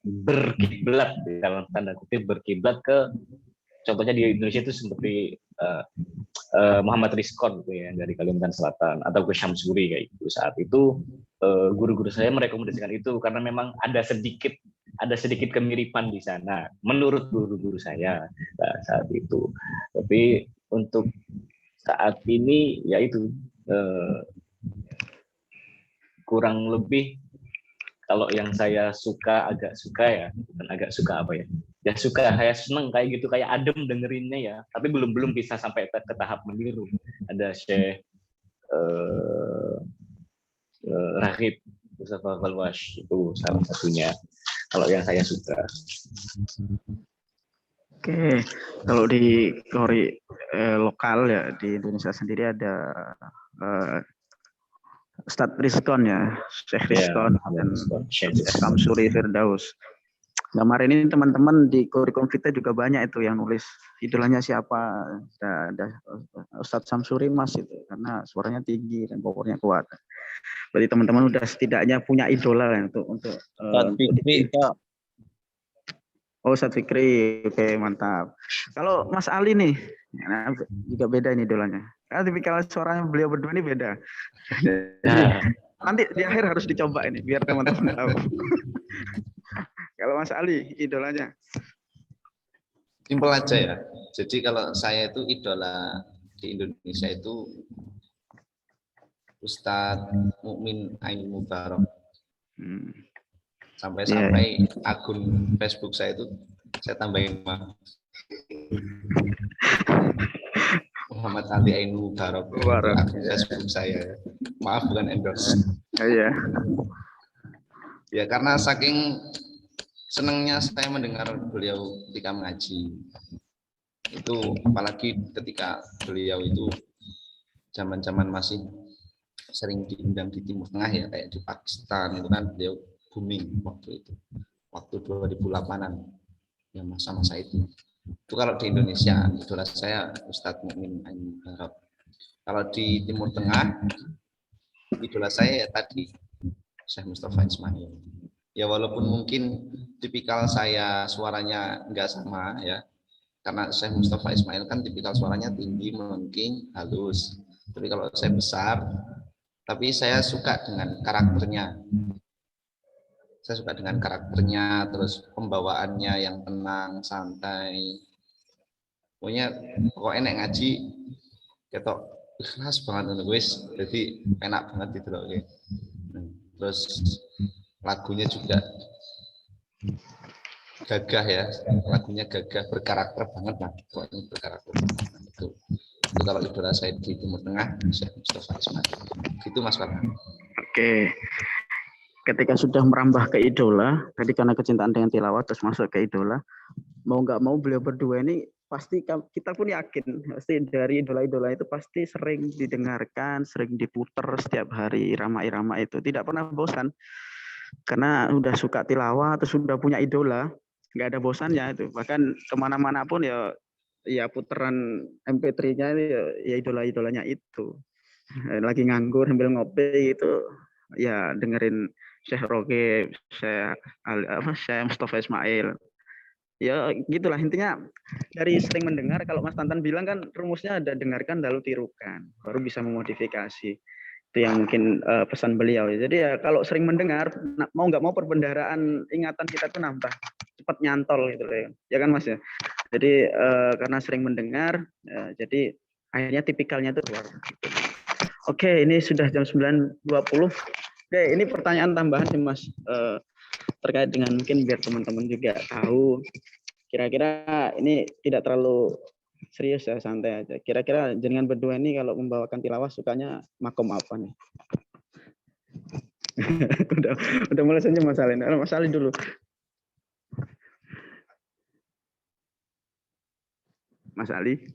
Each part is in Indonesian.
berkiblat dalam tanda kutip berkiblat ke contohnya di Indonesia itu seperti Muhammad Rizkon gitu ya dari Kalimantan Selatan atau ke Syamsuri kayak gitu. Saat itu guru-guru saya merekomendasikan itu karena memang ada sedikit kemiripan di sana menurut guru-guru saya saat itu. Tapi untuk saat ini yaitu kurang lebih kalau yang saya agak suka ya suka saya seneng kayak gitu, kayak adem dengerinnya ya, tapi belum bisa sampai ke tahap meniru. Ada Syekh Raghib Mustafa Balwash itu salah satunya kalau yang saya suka. Oke, kalau di Kori lokal ya di Indonesia sendiri ada Ustadz Rizkon ya, Syekh Rizkon dan Syekh Syamsuri Firdaus. Kemarin ini teman-teman di kurikulum kita juga banyak itu yang nulis idolanya siapa. Ada Ustadz Syamsuri Mas itu karena suaranya tinggi dan powernya kuat. Berarti teman-teman udah setidaknya punya idola ya, untuk Oh, Ustadz Fikri, oke mantap. Kalau Mas Ali nih, ya, juga beda ini idolanya. Karena tipikal suaranya beliau berdua ini beda. Nanti di akhir harus dicoba ini, biar teman-teman tahu. Kalau Mas Ali, idolanya? Simpel aja ya. Jadi kalau saya itu idola di Indonesia itu Ustadz Mukmin Ain Mubarak. Sampai-sampai akun Facebook saya itu saya tambahin Muhammad Ali Ain Mubarak akun Facebook saya. Maaf bukan endorse. Iya. Ya karena saking senangnya saya mendengar beliau ketika mengaji. Itu apalagi ketika beliau itu zaman-zaman masih sering diundang di Timur Tengah ya, kayak di Pakistan itu kan beliau booming waktu itu, waktu 2008-an ya, masa-masa itu kalau di Indonesia idola saya Ustadz Mukmin Ain Mubarak. Kalau di Timur Tengah idola saya ya tadi Syekh Mustafa Ismail ya, walaupun mungkin tipikal saya suaranya enggak sama ya, karena Syekh Mustafa Ismail kan tipikal suaranya tinggi, melengking, halus, tapi kalau saya besar, tapi saya suka dengan karakternya. Saya suka dengan karakternya, terus pembawaannya yang tenang, santai. Pokoknya nek ngaji ketok ikhlas banget wis, jadi enak banget gitu loh. Terus lagunya juga gagah ya, lagunya gagah, berkarakter banget lah, pokoknya berkarakter banget. Itu kalau idola saya di Timur Tengah, Syekh Mustafa Ismail. Gitu Mas Farhan. Oke. Ketika sudah merambah ke idola, tadi karena kecintaan dengan tilawah terus masuk ke idola, mau nggak mau beliau berdua ini pasti kita pun yakin pasti dari idola-idola itu pasti sering didengarkan, sering diputer setiap hari irama-irama itu, tidak pernah bosan karena udah suka tilawah terus sudah punya idola, nggak ada bosannya itu, bahkan kemana-mana pun ya puteran MP3-nya ya idola-idolanya itu. Lagi nganggur sambil ngopi itu ya dengerin Syekh Roge, Syekh Mustafa Ismail. Ya gitulah intinya, dari sering mendengar. Kalau Mas Tantan bilang kan rumusnya ada dengarkan lalu tirukan, baru bisa memodifikasi. Itu yang mungkin pesan beliau. Jadi ya kalau sering mendengar, mau nggak mau perbendaharaan ingatan kita tuh nambah, cepat nyantol gitu ya. Ya kan Mas ya. Jadi karena sering mendengar, jadi akhirnya tipikalnya itu keluar. Oke, ini sudah jam 9.20. Oke, ini pertanyaan tambahan sih Mas, terkait dengan mungkin biar teman-teman juga tahu. Kira-kira ini tidak terlalu serius ya, santai aja. Kira-kira jenengan berdua ini kalau membawakan tilawah sukanya makom apa nih? udah mulai senyum Mas Ali. Mas Ali dulu. Mas Ali.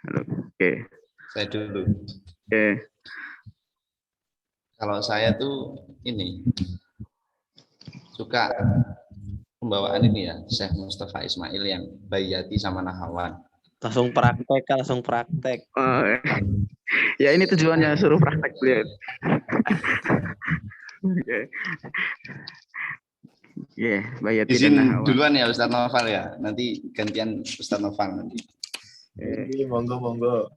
Halo. Oke. Saya dulu. Oke. Kalau saya tuh ini suka pembawaan ini ya, Syekh Mustafa Ismail yang Bayati sama Nahawan. Langsung praktek. Oh, ya ini tujuannya suruh praktek beliau. Ya, bayatin Izin nahwa. duluan ya Ustaz Noval ya. Nanti gantian Ustaz Noval nanti. Oke. Monggo.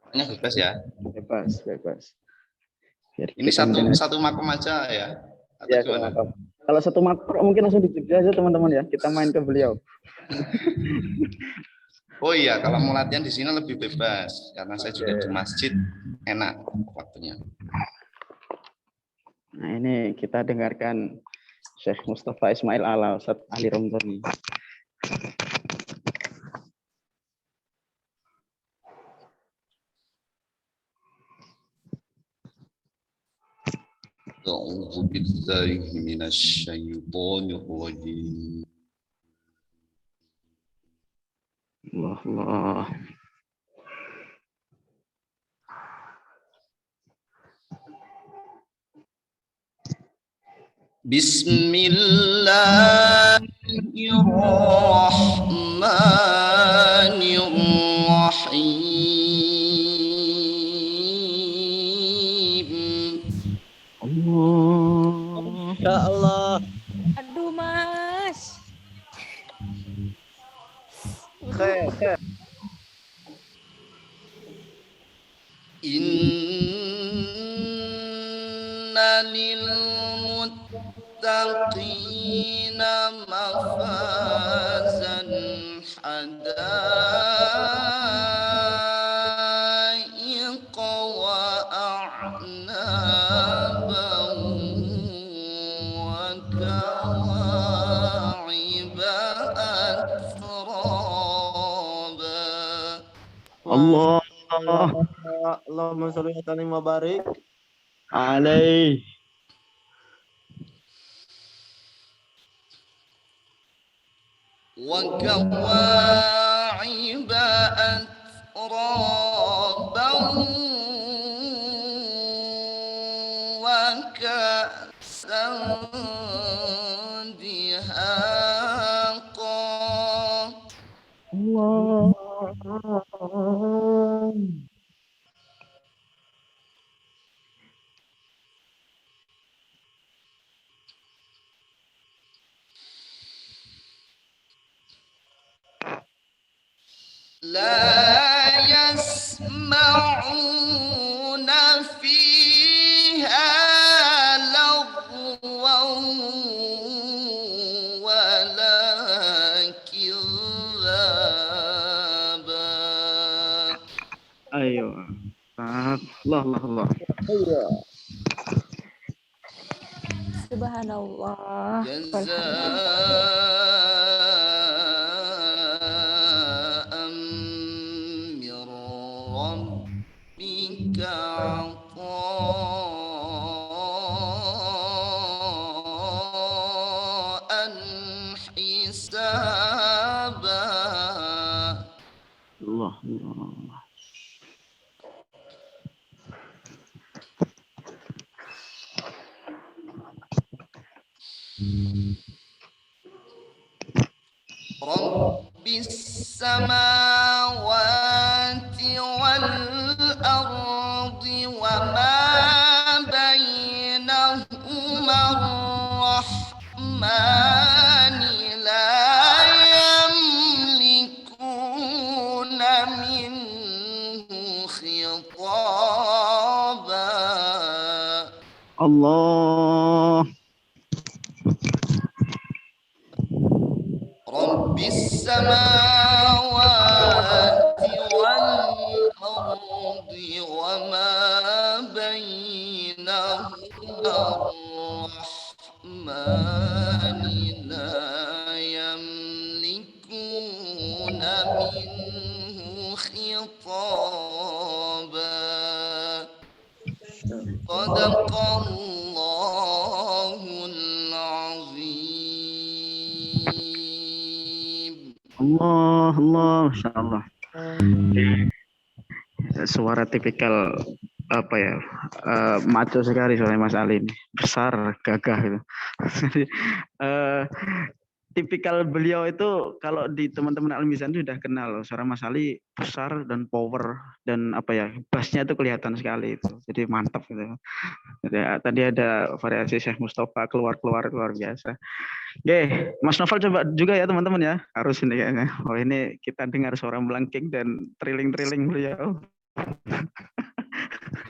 Makanya bebas ya. Bebas. Biar Ini kita mendengar. satu makom aja ya. Atau Ya, gimana? kalau satu makro mungkin langsung di Jogja aja teman-teman ya. Kita main ke beliau. Oh iya, kalau mau latihan di sini lebih bebas karena saya juga di masjid enak waktunya. Nah, ini kita dengarkan Syekh Mustafa Ismail Ala Ustaz Ali Romdoni. A'udzu billahi minasyaitonir rajim. Allah. Bismillahirrahmanirrahim. Allah. Ya Allah. Aduh, Mas. Inna lil muttaqina mafazan hadaiqa wa a'naban wa kawa'iba atraba. Allah. Allahumma sholli wa sallim wa barik. Alaih. وكواعب أترابا وكأسا دهاقا. Allah. لا يسمعون فيها لغوا ولا كذابا. Ayo. Allah. Subhanallah. جزاء من ربك عطاء حسابا. Allah. رب السماوات والأرض وما بينهما الرحمن لا يملكون منه خطابا. Allah. رب السماوات والأرض وما بينهما الرحمن لا يملكون منه خطابا. صدق الله العظيم. Allah, Masya Allah. Suara tipikal apa ya, maco sekali soalnya Mas Ali ini, besar, gagah gitu. Jadi, tipikal beliau itu kalau di teman-teman Al-Mizan itu sudah kenal loh. Suara Mas Ali besar dan power dan apa ya, bassnya itu kelihatan sekali itu. Jadi mantap gitu. Jadi, tadi ada variasi Syekh Mustafa keluar luar biasa. Oke, Mas Novel coba juga ya teman-teman ya. Harus ini kayaknya. Oh ini kita dengar suara melengking dan trilling-trilling beliau.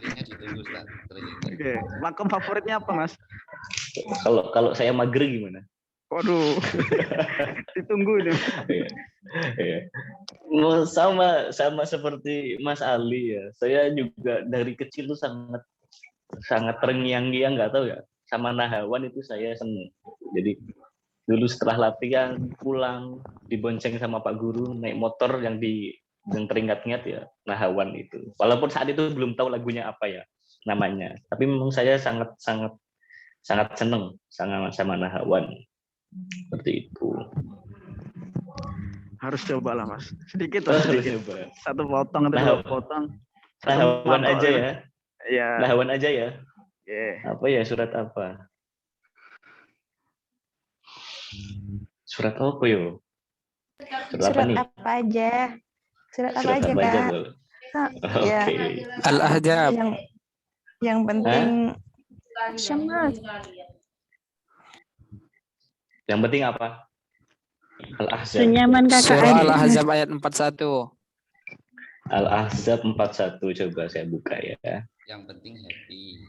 Linknya ditunggu Ustaz. Oke, makom favoritnya apa Mas? Kalau saya mager gimana? Waduh, ditunggu ini. Iya, iya. Sama seperti Mas Ali ya. Saya juga dari kecil tuh sangat terngiang-ngiang, nggak tahu ya. Sama Nahawan itu saya seneng. Jadi dulu setelah latihan pulang dibonceng sama Pak Guru naik motor yang teringat-ingat ya Nahawan itu. Walaupun saat itu belum tahu lagunya apa ya namanya, tapi memang saya sangat seneng sama Nahawan seperti itu. Harus coba lah Mas. Sedikit Oh, lah sedikit. coba. Satu potong atau dua potong. Nahawan aja ya. Iya. Nahawan aja ya. Yeah. Apa ya, surat apa? Surat apa yo? Surat apa nih? Apa aja? Surat apa Surat aja, apa aja, Kak? Bro? Ya. Oke. Al-Ahzab. Yang penting sama. Yang penting apa? Al-Ahzab. Senyaman Kakak Surah aja. Al-Ahzab ayat 41. Al-Ahzab 41 coba saya buka ya. Yang penting happy.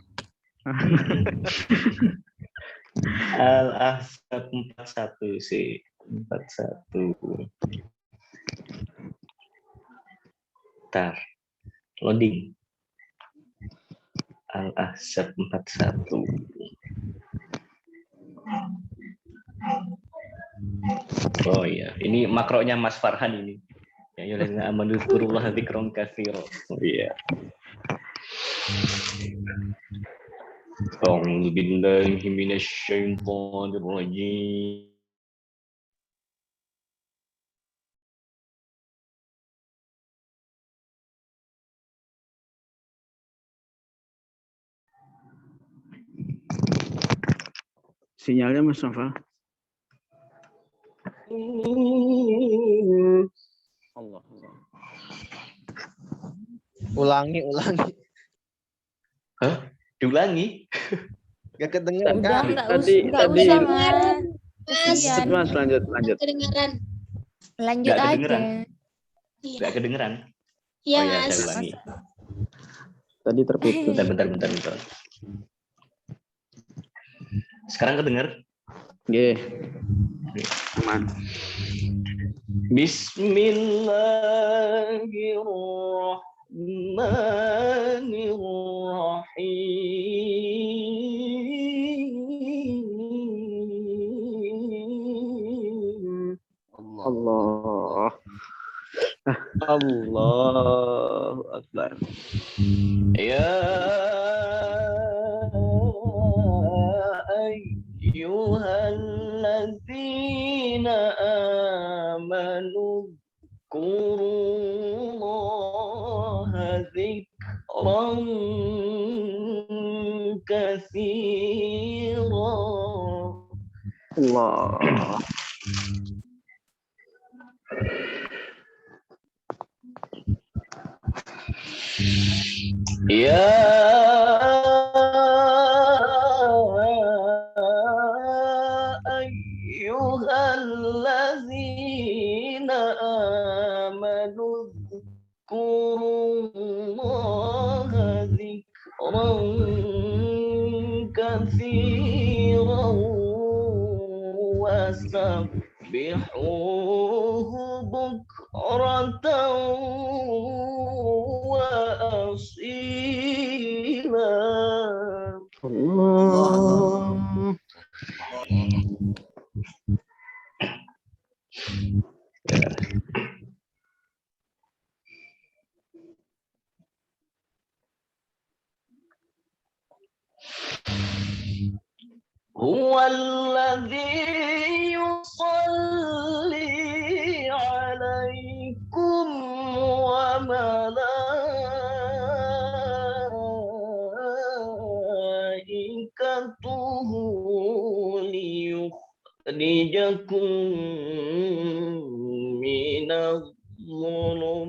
Al-Ahzab 41 sih. 41. Bentar. Loading. Al-Ahzab 41. Oh iya, ini makronya Mas Farhan ini. Ya yulana amanu dzkurullah dzikron katsira. Oh iya. A'udzu billahi minasy syaithanir rajim. Sinyalnya Mas Novel. Allah. Ulangi. Hah? Diulangi? Gak kedengeran Udah, kan? nggak usah, Mas. Kasihan. Mas lanjut. Kedengaran. Lanjut Nggak aja. kedengeran. Iya, Nggak kedengeran? iya Oh ya, Mas. saya ulangi. Tadi terputus. Bentar. Sekarang kedengar? Nggih. Aman. Bismillahirrahmanirrahim. Allah. Allahu Akbar. Ya ayyuhalladzina amanu dzkurullaha dzikran katsira. Allah. Ya ayyuhalladzina amanu dzkurullaha dzikran katsiran wasabbihuhu bukratan wa asila. Allah. Huwallazi yusalli alaikum wa malaikatuhu أخرجكم من الظلمات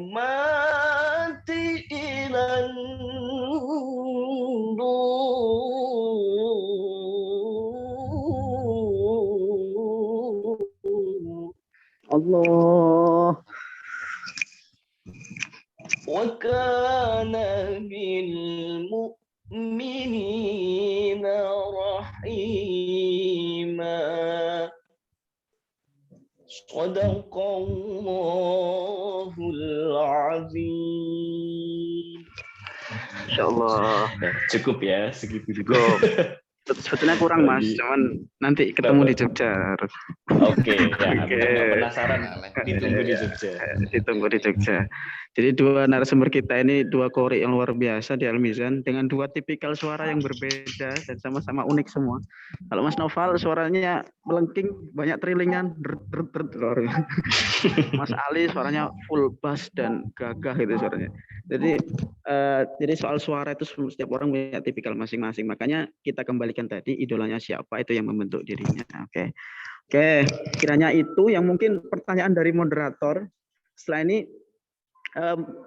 إلى النور Allah. وكان بالمؤمنين رحيما صدق الله العظيم. Insya Allah. Cukup ya segitu dulu. Cukup. Sebetulnya kurang Mas, cuman nanti ketemu di Jogja. Oke, ya. Oke. Biar nggak penasaran, ditunggu di Jogja. Ditunggu di Jogja. Jadi dua narasumber kita ini dua korek yang luar biasa di Al-Mizan dengan dua tipikal suara yang berbeda dan sama-sama unik semua. Kalau Mas Noval suaranya melengking, banyak trilingan. Mas Ali suaranya full bass dan gagah itu suaranya. Jadi soal suara itu setiap orang punya tipikal masing-masing. Makanya kita kembalikan tadi idolanya siapa itu yang membentuk dirinya. Oke, kiranya itu yang mungkin pertanyaan dari moderator. Setelah ini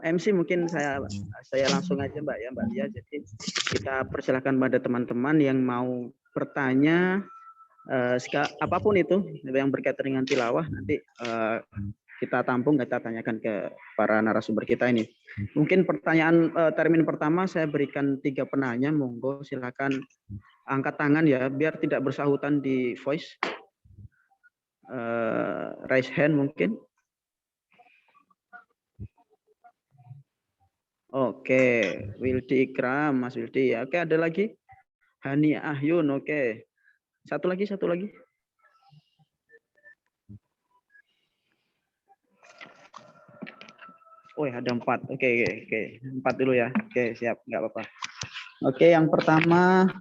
MC mungkin saya langsung aja Mbak Lia. Jadi kita persilahkan pada teman-teman yang mau bertanya apapun itu yang berkaitan dengan tilawah nanti kita tampung, kita tanyakan ke para narasumber kita ini. Mungkin pertanyaan termin pertama saya berikan 3 penanya, monggo silakan angkat tangan ya biar tidak bersahutan di voice. Raise hand mungkin. Oke, Wildi Ikram, Mas Wildi. Oke, ada lagi? Hani Ahyun, oke. Satu lagi. Oh ya, ada 4. Oke. 4 dulu ya. Oke, siap, nggak apa-apa. Oke, yang pertama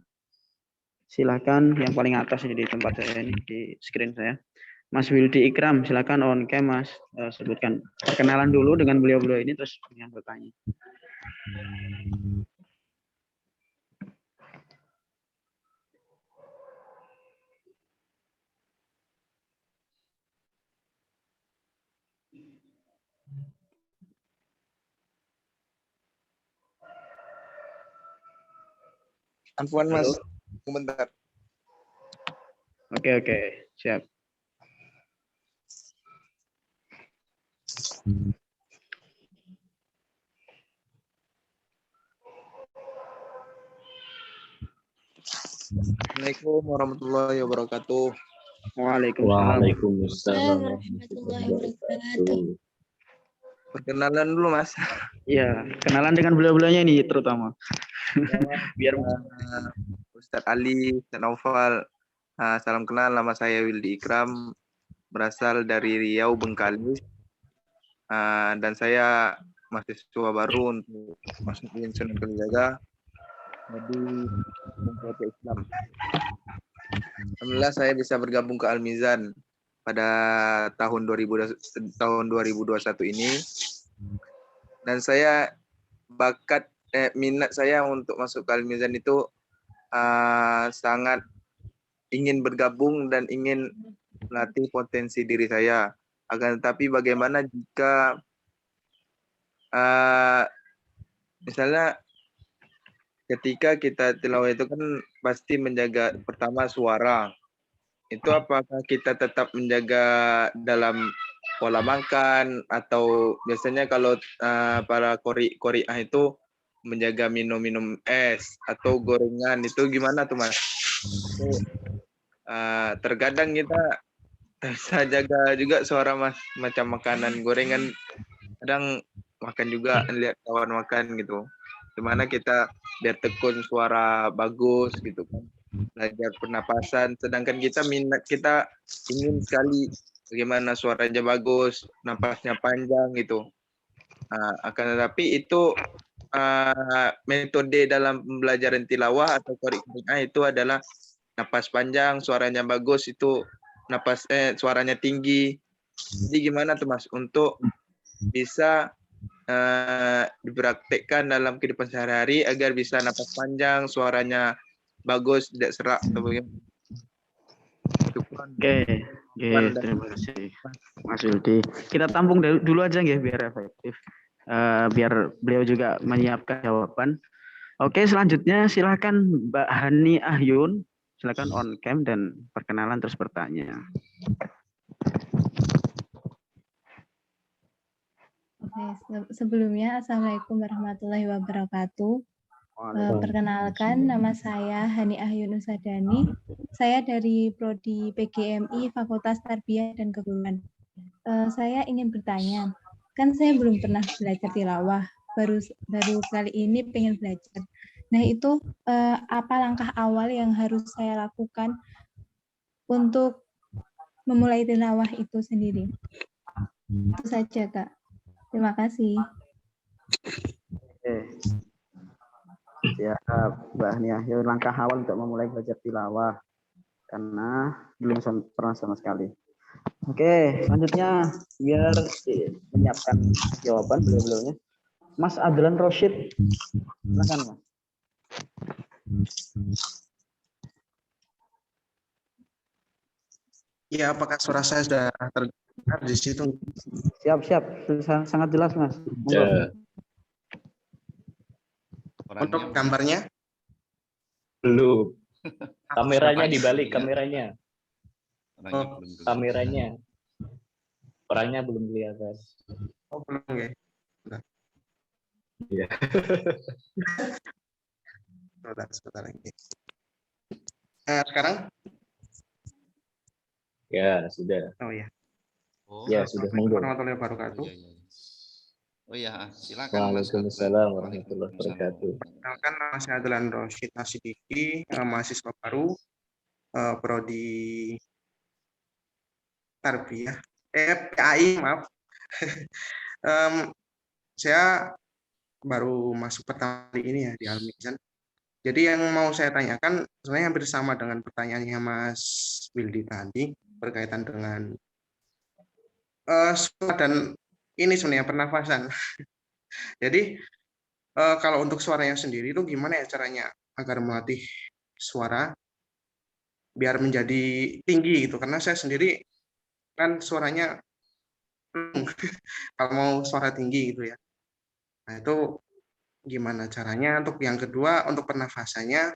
silakan yang paling atas ini di tempat saya ini di screen saya. Mas Wildi Ikram, silakan on cam Mas. Sebutkan perkenalan dulu dengan beliau-beliau ini terus yang bertanya. Afwan Mas, sebentar. Oke, siap. Assalamualaikum warahmatullahi wabarakatuh. Waalaikumsalam warahmatullahi wabarakatuh. Perkenalan dulu Mas. Iya, kenalan dengan beliau-beliaunya ini terutama. Biar Ustadz Ali, Ustadz Naufal. Salam kenal, nama saya Wildi Ikram, berasal dari Riau, Bengkalis. Dan saya mahasiswa baru untuk masuk di Sunan Kalijaga di Fakultas Islam. Alhamdulillah saya bisa bergabung ke Al-Mizan pada tahun 2021 ini. Dan saya minat saya untuk masuk ke Al-Mizan itu sangat ingin bergabung dan ingin melatih potensi diri saya. Akan tetapi bagaimana jika misalnya ketika kita tilawah itu kan pasti menjaga pertama suara. Itu apakah kita tetap menjaga dalam pola makan atau biasanya kalau para qori'ah itu menjaga minum es atau gorengan itu gimana tuh Mas? Terkadang kita bisa jaga juga suara Mas, macam makanan gorengan kadang makan juga lihat kawan makan gitu. Gimana kita biar tekun suara bagus gitu kan, belajar pernapasan, sedangkan kita minat kita ingin sekali bagaimana suaranya bagus, napasnya panjang gitu. Akan tetapi itu metode dalam pembelajaran tilawah atau qori'ah itu adalah napas panjang, suaranya bagus, itu suaranya tinggi. Jadi gimana tuh Mas untuk bisa dipraktekkan dalam kehidupan sehari-hari agar bisa napas panjang, suaranya bagus, tidak serak atau bagaimana? Syukron. Oke, oke, Mantap. terima kasih Mas Wildi. Kita tampung dulu aja ya biar efektif. Biar beliau juga menyiapkan jawaban. Oke, selanjutnya silakan Mbak Hani Ahyun. Silakan on cam dan perkenalan terus bertanya. Oke, sebelumnya Assalamualaikum warahmatullahi wabarakatuh. Perkenalkan, nama saya Hani Ahyun Usadani. Saya dari Prodi PGMI Fakultas Tarbiyah dan Keguruan. Saya ingin bertanya, kan saya belum pernah belajar tilawah, baru kali ini pengen belajar. Nah itu apa langkah awal yang harus saya lakukan untuk memulai tilawah itu sendiri? Itu saja Kak. Terima kasih. Oke. Siap, Mbak Hani Ahyun. Langkah awal untuk memulai belajar tilawah karena belum pernah sama sekali. Oke, selanjutnya biar menyiapkan jawaban beliau-beliaunya. Mas Adlan Rosyid, silakan Mas. Ya, apakah suara saya sudah terdengar di situ? Siap, sangat jelas Mas. Monggo. Ya, Untuk gambarnya? belum. Kameranya dibalik, kameranya. Oh, Kameranya. Orangnya belum kelihatan. oh belum ya. Iya. Sebentar lagi. Sekarang? Ya, sudah. Oh ya. Ya, sudah, monggo. Warahmatullahi wabarakatuh. Oh ya, silakan Mas Adlan. Waalaikumsalam warahmatullahi wabarakatuh. Perkenalkan, nama saya Adlan Rosyid Asidiki, mahasiswa baru prodi Tarbiyah, PAI, maaf. Saya baru masuk pertama kali ini ya di Al-Mizan. Jadi yang mau saya tanyakan sebenarnya hampir sama dengan pertanyaannya Mas Wildi tadi berkaitan dengan suara dan ini sebenarnya pernafasan. Jadi kalau untuk suaranya sendiri itu gimana ya caranya agar melatih suara biar menjadi tinggi gitu? Karena saya sendiri kan suaranya kalau mau suara tinggi gitu ya. Nah itu gimana caranya? Untuk yang kedua untuk pernafasannya,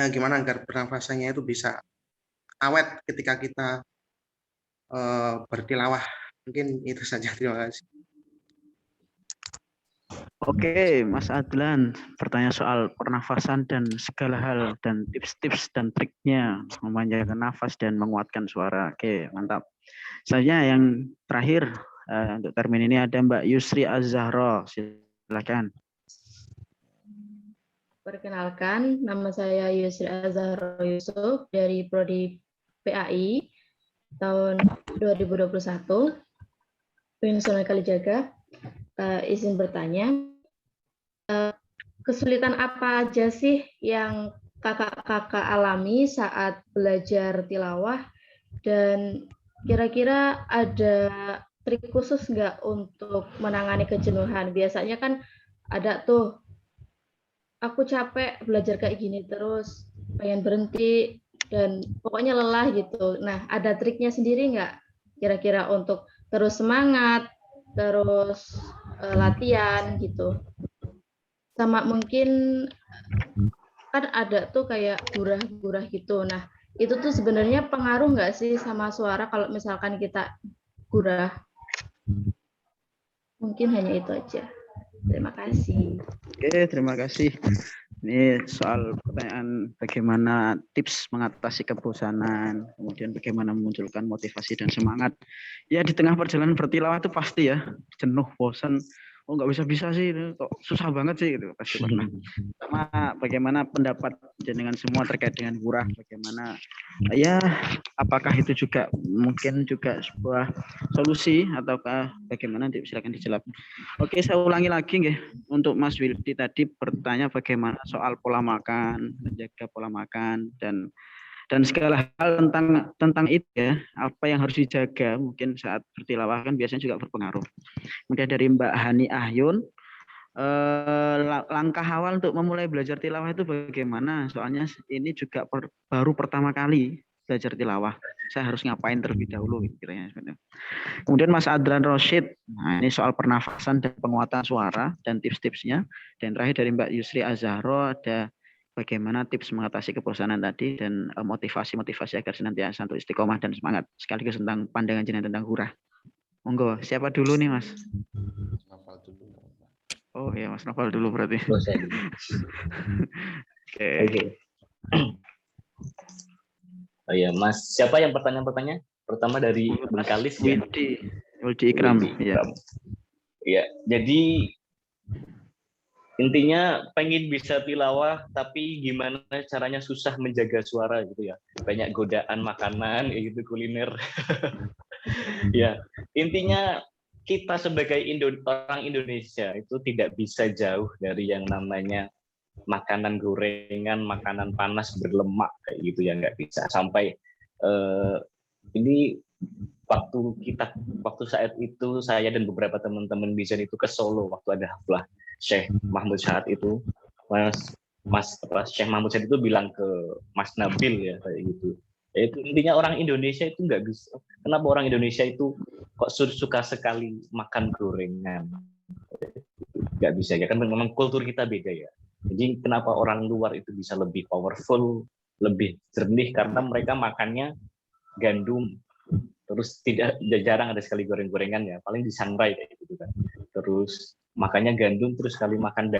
gimana agar pernafasannya itu bisa awet ketika kita bertilawah. Mungkin itu saja. Terima kasih. Oke, Mas Adlan, pertanyaan soal pernafasan dan segala hal dan tips-tips dan triknya memanjangkan nafas dan menguatkan suara. Oke, mantap. Selanjutnya yang terakhir untuk termin ini ada Mbak Yusri Az-Zahra. Silakan. Perkenalkan, nama saya Yusri Az-Zahra Yusuf dari Prodi PAI tahun 2021. Universitas Kalijaga. Izin bertanya, kesulitan apa aja sih yang kakak-kakak alami saat belajar tilawah, dan kira-kira ada trik khusus nggak untuk menangani kejenuhan? Biasanya kan ada tuh, aku capek belajar kayak gini terus, pengen berhenti, dan pokoknya lelah gitu. Nah, ada triknya sendiri nggak kira-kira untuk terus semangat, terus latihan gitu? Sama mungkin kan ada tuh kayak gurah-gurah gitu. Nah, itu tuh sebenarnya pengaruh nggak sih sama suara kalau misalkan kita gurah? Mungkin hanya itu aja. Terima kasih. Oke, terima kasih. Ini soal pertanyaan bagaimana tips mengatasi kebosanan, kemudian bagaimana memunculkan motivasi dan semangat. Ya di tengah perjalanan bertilawah itu pasti ya jenuh, bosan. Oh nggak bisa sih, kok susah banget sih gitu pasti pernah. Sama bagaimana pendapat dengan semua terkait dengan gurah, bagaimana ya apakah itu juga mungkin juga sebuah solusi ataukah bagaimana? Silakan dijawab. Oke, saya ulangi lagi nggih. Untuk Mas Wildi tadi bertanya bagaimana soal pola makan, menjaga pola makan dan segala hal tentang itu ya, apa yang harus dijaga mungkin saat bertilawah kan biasanya juga berpengaruh. Kemudian dari Mbak Hani Ahyun, langkah awal untuk memulai belajar tilawah itu bagaimana? Soalnya ini juga baru pertama kali belajar tilawah, saya harus ngapain terlebih dahulu gitu kiranya. Kemudian Mas Adran Rosyid, nah ini soal pernafasan dan penguatan suara dan tips-tipsnya. Dan terakhir dari Mbak Yusri Azharo ada bagaimana tips mengatasi kebosanan tadi dan motivasi-motivasi agar senantiasa untuk istiqomah dan semangat. Sekaligus tentang pandangan jenengan tentang hurah. Monggo, siapa dulu nih Mas? Novel dulu. Oh ya Mas Novel dulu berarti. Oh, saya dulu. Oke. Oh ya, Mas, siapa yang pertanyaan-pertanyaan? Pertama dari Bengkalis ya. Widi Ikram. Ya. Iya, jadi intinya pengen bisa tilawah, tapi gimana caranya susah menjaga suara gitu ya. Banyak godaan makanan, gitu kuliner. Ya, intinya kita sebagai orang Indonesia itu tidak bisa jauh dari yang namanya makanan gorengan, makanan panas berlemak kayak gitu ya, nggak bisa. Sampai ini waktu saat itu saya dan beberapa teman-teman Bizen itu ke Solo waktu ada haflah Syekh Mahmud Syahad itu, Syekh Mahmud Syahad itu bilang ke Mas Nabil ya kayak gitu. Itu intinya orang Indonesia itu nggak bisa. Kenapa orang Indonesia itu kok suka sekali makan gorengan? Nggak bisa ya, kan memang kultur kita beda ya. Jadi kenapa orang luar itu bisa lebih powerful, lebih jernih, karena mereka makannya gandum, terus jarang ada sekali goreng-gorengan ya, paling disangrai kayak gitu kan. Terus makannya gandum, terus sekali makan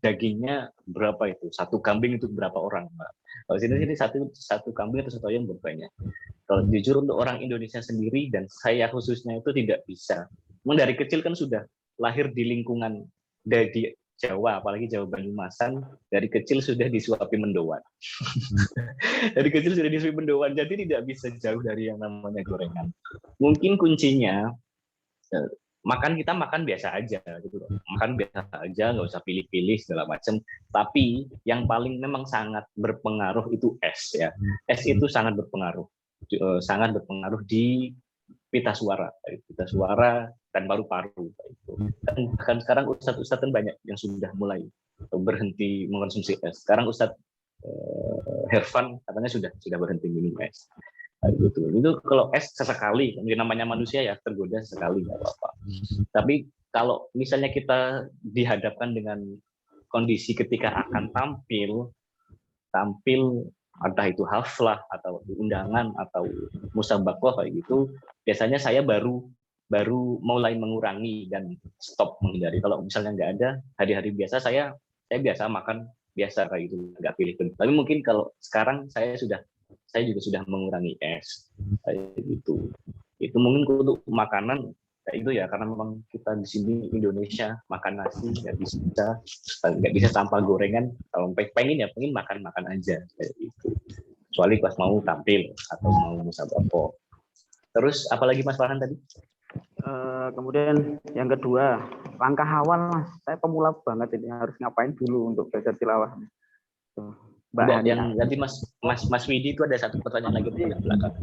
dagingnya berapa itu? Satu kambing itu berapa orang, Mbak? Kalau sini satu kambing atau satu ayam berbanyak. Kalau jujur untuk orang Indonesia sendiri dan saya khususnya itu tidak bisa. Memang dari kecil kan sudah lahir di lingkungan di Jawa, apalagi Jawa Banyumasan, dari kecil sudah disuapi mendoan. Dari kecil sudah disuapi mendoan, jadi tidak bisa jauh dari yang namanya gorengan. Mungkin kuncinya kita makan biasa aja gitu loh. Makan biasa aja, nggak usah pilih-pilih segala macam. Tapi yang paling memang sangat berpengaruh itu es ya. Es itu sangat berpengaruh di pita suara dan paru-paru. Dan bahkan sekarang ustadz-ustadz kan banyak yang sudah mulai berhenti mengkonsumsi es. Sekarang Ustadz Hervan katanya sudah berhenti minum es. Itu kalau es sesekali, namanya manusia ya tergoda sekali nggak apa-apa. Tapi kalau misalnya kita dihadapkan dengan kondisi ketika akan tampil entah itu haflah atau undangan atau musabaqah kayak gitu, biasanya saya baru mulai mengurangi dan stop menghindari. Kalau misalnya nggak ada, hari-hari biasa saya biasa makan biasa kayak gitu, nggak pilih-pilih. Tapi mungkin kalau sekarang saya juga sudah mengurangi es kayak gitu. Itu mungkin untuk makanan kayak itu ya, karena memang kita di sini Indonesia makan nasi nggak bisa tanpa gorengan. Kalau pengen makan aja kayak gitu. Kecuali pas mau tampil atau mau musabaqah. Terus apalagi Mas Farhan tadi? Kemudian yang kedua, langkah awal Mas. Saya pemula banget ini, harus ngapain dulu untuk belajar tilawah? Nanti Mas Widi itu ada satu pertanyaan lagi di belakang.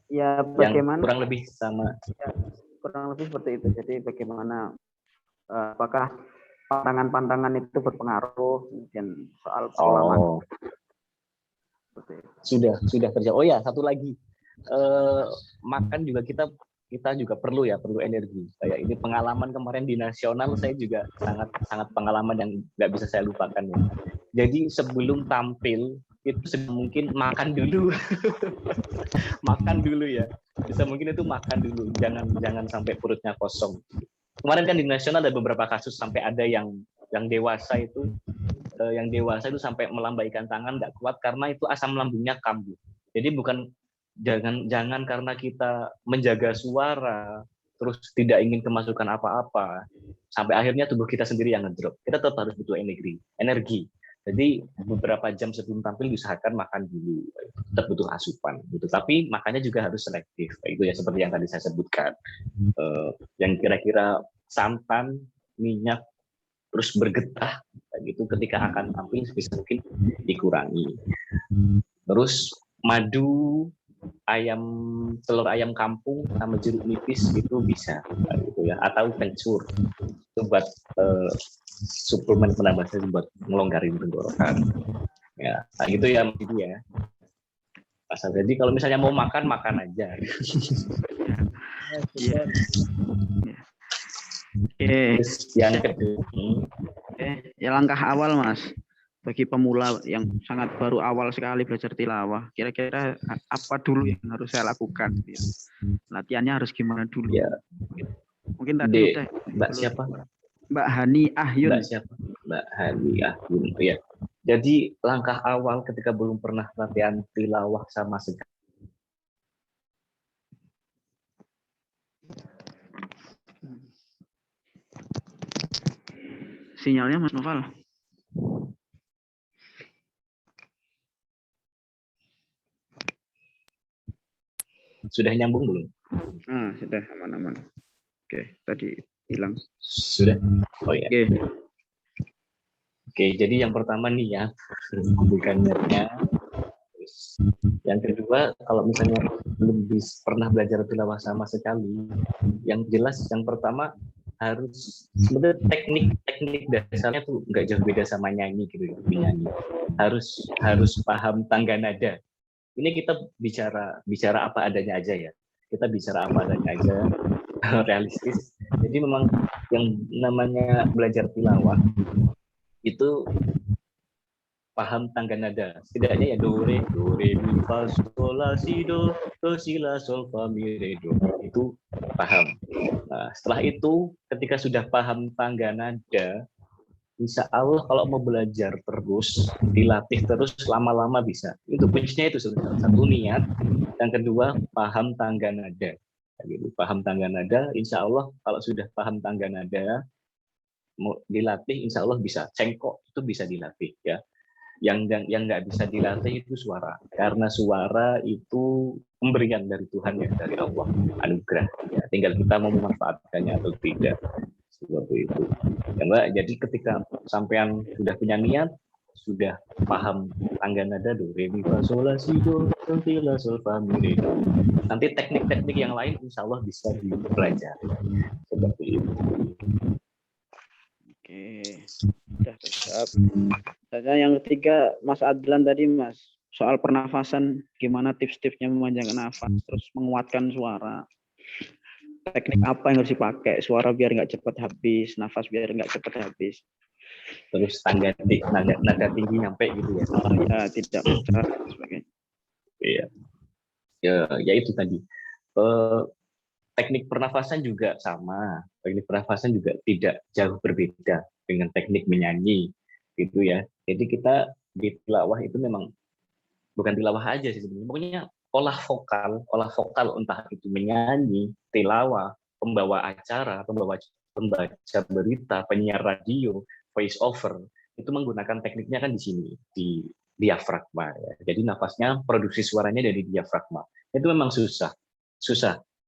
Ya, bagaimana? Yang kurang lebih sama. Ya, kurang lebih seperti itu. Jadi bagaimana? Apakah pantangan itu berpengaruh? Kemudian soal pengalaman. Sudah kerja. Oh ya, satu lagi. Makan juga kita juga perlu energi. Kayak ini pengalaman kemarin di nasional, saya juga sangat pengalaman yang nggak bisa saya lupakan ya. Jadi sebelum tampil itu mungkin makan dulu. Makan dulu ya. Bisa mungkin itu makan dulu. Jangan sampai perutnya kosong. Kemarin kan di nasional ada beberapa kasus sampai ada yang dewasa itu sampai melambaikan tangan nggak kuat karena itu asam lambungnya kambuh. Jadi jangan karena kita menjaga suara terus tidak ingin kemasukan apa-apa sampai akhirnya tubuh kita sendiri yang ngedrop. Kita tetap harus butuh energi. Jadi beberapa jam sebelum tampil diusahakan makan dulu, tetap butuh asupan gitu. Tapi makannya juga harus selektif. Itu ya seperti yang tadi saya sebutkan. Yang kira-kira santan, minyak, terus bergetah gitu ketika akan tampil bisa mungkin dikurangi. Terus madu, telur ayam kampung sama jeruk nipis itu bisa gitu ya, atau kencur itu buat suplemen penambah buat melonggarin tenggorokan ya, gitu ya. Asal jadi kalau misalnya mau makan aja. Iya. Oke. Terus yang kedua, Oke, ya langkah awal Mas bagi pemula yang sangat baru awal sekali belajar tilawah. Kira-kira apa dulu yang harus saya lakukan? Ya. Latihannya harus gimana dulu? ya, Mungkin tadi udah Mbak siapa? Mbak Hani Ahyun. Mbak siapa? Mbak Hani Ahyun. Ya. Jadi langkah awal ketika belum pernah latihan tilawah sama sekali. Sinyalnya Mas Noval. Sudah nyambung belum? Sudah aman-aman. Oke, tadi hilang. Sudah. Oh ya. Oke, jadi yang pertama nih ya, bukan niatnya. Yang kedua, kalau misalnya belum pernah belajar tilawah sama sekali, yang jelas yang pertama harus sebenarnya teknik dasarnya tuh nggak jauh beda sama nyanyi gitu, nyanyi. Harus paham tangga nada. Ini kita bicara apa adanya aja ya. Kita bicara apa adanya aja, realistis. Jadi memang yang namanya belajar tilawah itu paham tangga nada. Setidaknya ya do re mi fa sol la si do si la sol fa mi re do. Itu paham. Nah, setelah itu ketika sudah paham tangga nada, insya Allah kalau mau belajar terus, dilatih terus, lama-lama bisa. Itu kuncinya itu satu niat, yang kedua paham tangga nada. Gitu. Paham tangga nada, insya Allah kalau sudah paham tangga nada, mau dilatih, insya Allah bisa. Cengkok itu bisa dilatih ya. Yang nggak bisa dilatih itu suara, karena suara itu pemberian dari Tuhan ya, dari Allah, anugerah. Ya, tinggal kita mau memanfaatkannya atau tidak. Seperti itu. Ya, Mbak, jadi ketika sampean sudah punya niat, sudah paham tangga nada do re mi fa sol la si do si la sol fa mi re do. Nanti teknik-teknik yang lain insya Allah bisa dipelajari. Seperti itu. Oke, sudah siap. Saya yang ketiga Mas Adlan tadi Mas, soal pernafasan, gimana tips-tipsnya memanjangkan nafas, terus menguatkan suara. Teknik apa yang harus dipakai, suara biar nggak cepat habis, nafas biar nggak cepat habis. Terus nada tinggi nyampe gitu ya. Ya, tidak pecah dan sebagainya. Iya. Ya itu tadi. Teknik pernafasan juga sama. Teknik pernafasan juga tidak jauh berbeda dengan teknik menyanyi, gitu ya. Jadi kita di tilawah itu memang bukan tilawah aja sih sebenarnya. Pokoknya olah vokal entah itu menyanyi, tilawah, pembawa acara, pembaca berita, penyiar radio, voice over, itu menggunakan tekniknya kan di sini, di diafragma ya. Jadi nafasnya, produksi suaranya dari diafragma. Itu memang susah.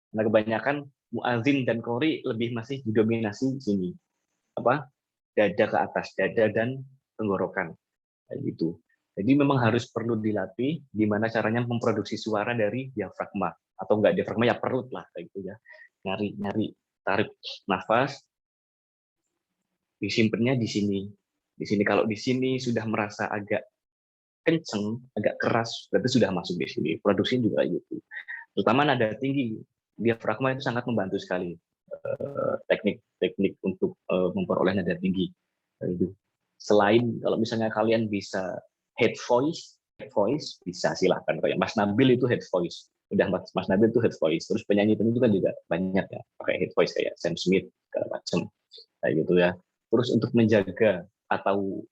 Nah, kebanyakan muadzin dan qori lebih masih didominasi sini. Dada ke atas, dada dan tenggorokan. Kayak gitu. Jadi memang harus perlu dilatih gimana caranya memproduksi suara dari diafragma, atau enggak diafragma ya perut lah kayak gitu ya. Nyari tarik nafas, disimpannya di sini. Di sini kalau di sini sudah merasa agak kenceng, agak keras, berarti sudah masuk di sini. Produksinya juga gitu. Terutama nada tinggi, diafragma itu sangat membantu sekali teknik untuk memperoleh nada tinggi. Selain kalau misalnya kalian bisa head voice bisa silahkan. Kayak Mas Nabil itu head voice. Udah Mas Nabil itu head voice. Terus penyanyi itu kan juga banyak ya pakai head voice kayak Sam Smith segala macam kayak gitu ya. Terus untuk menjaga atau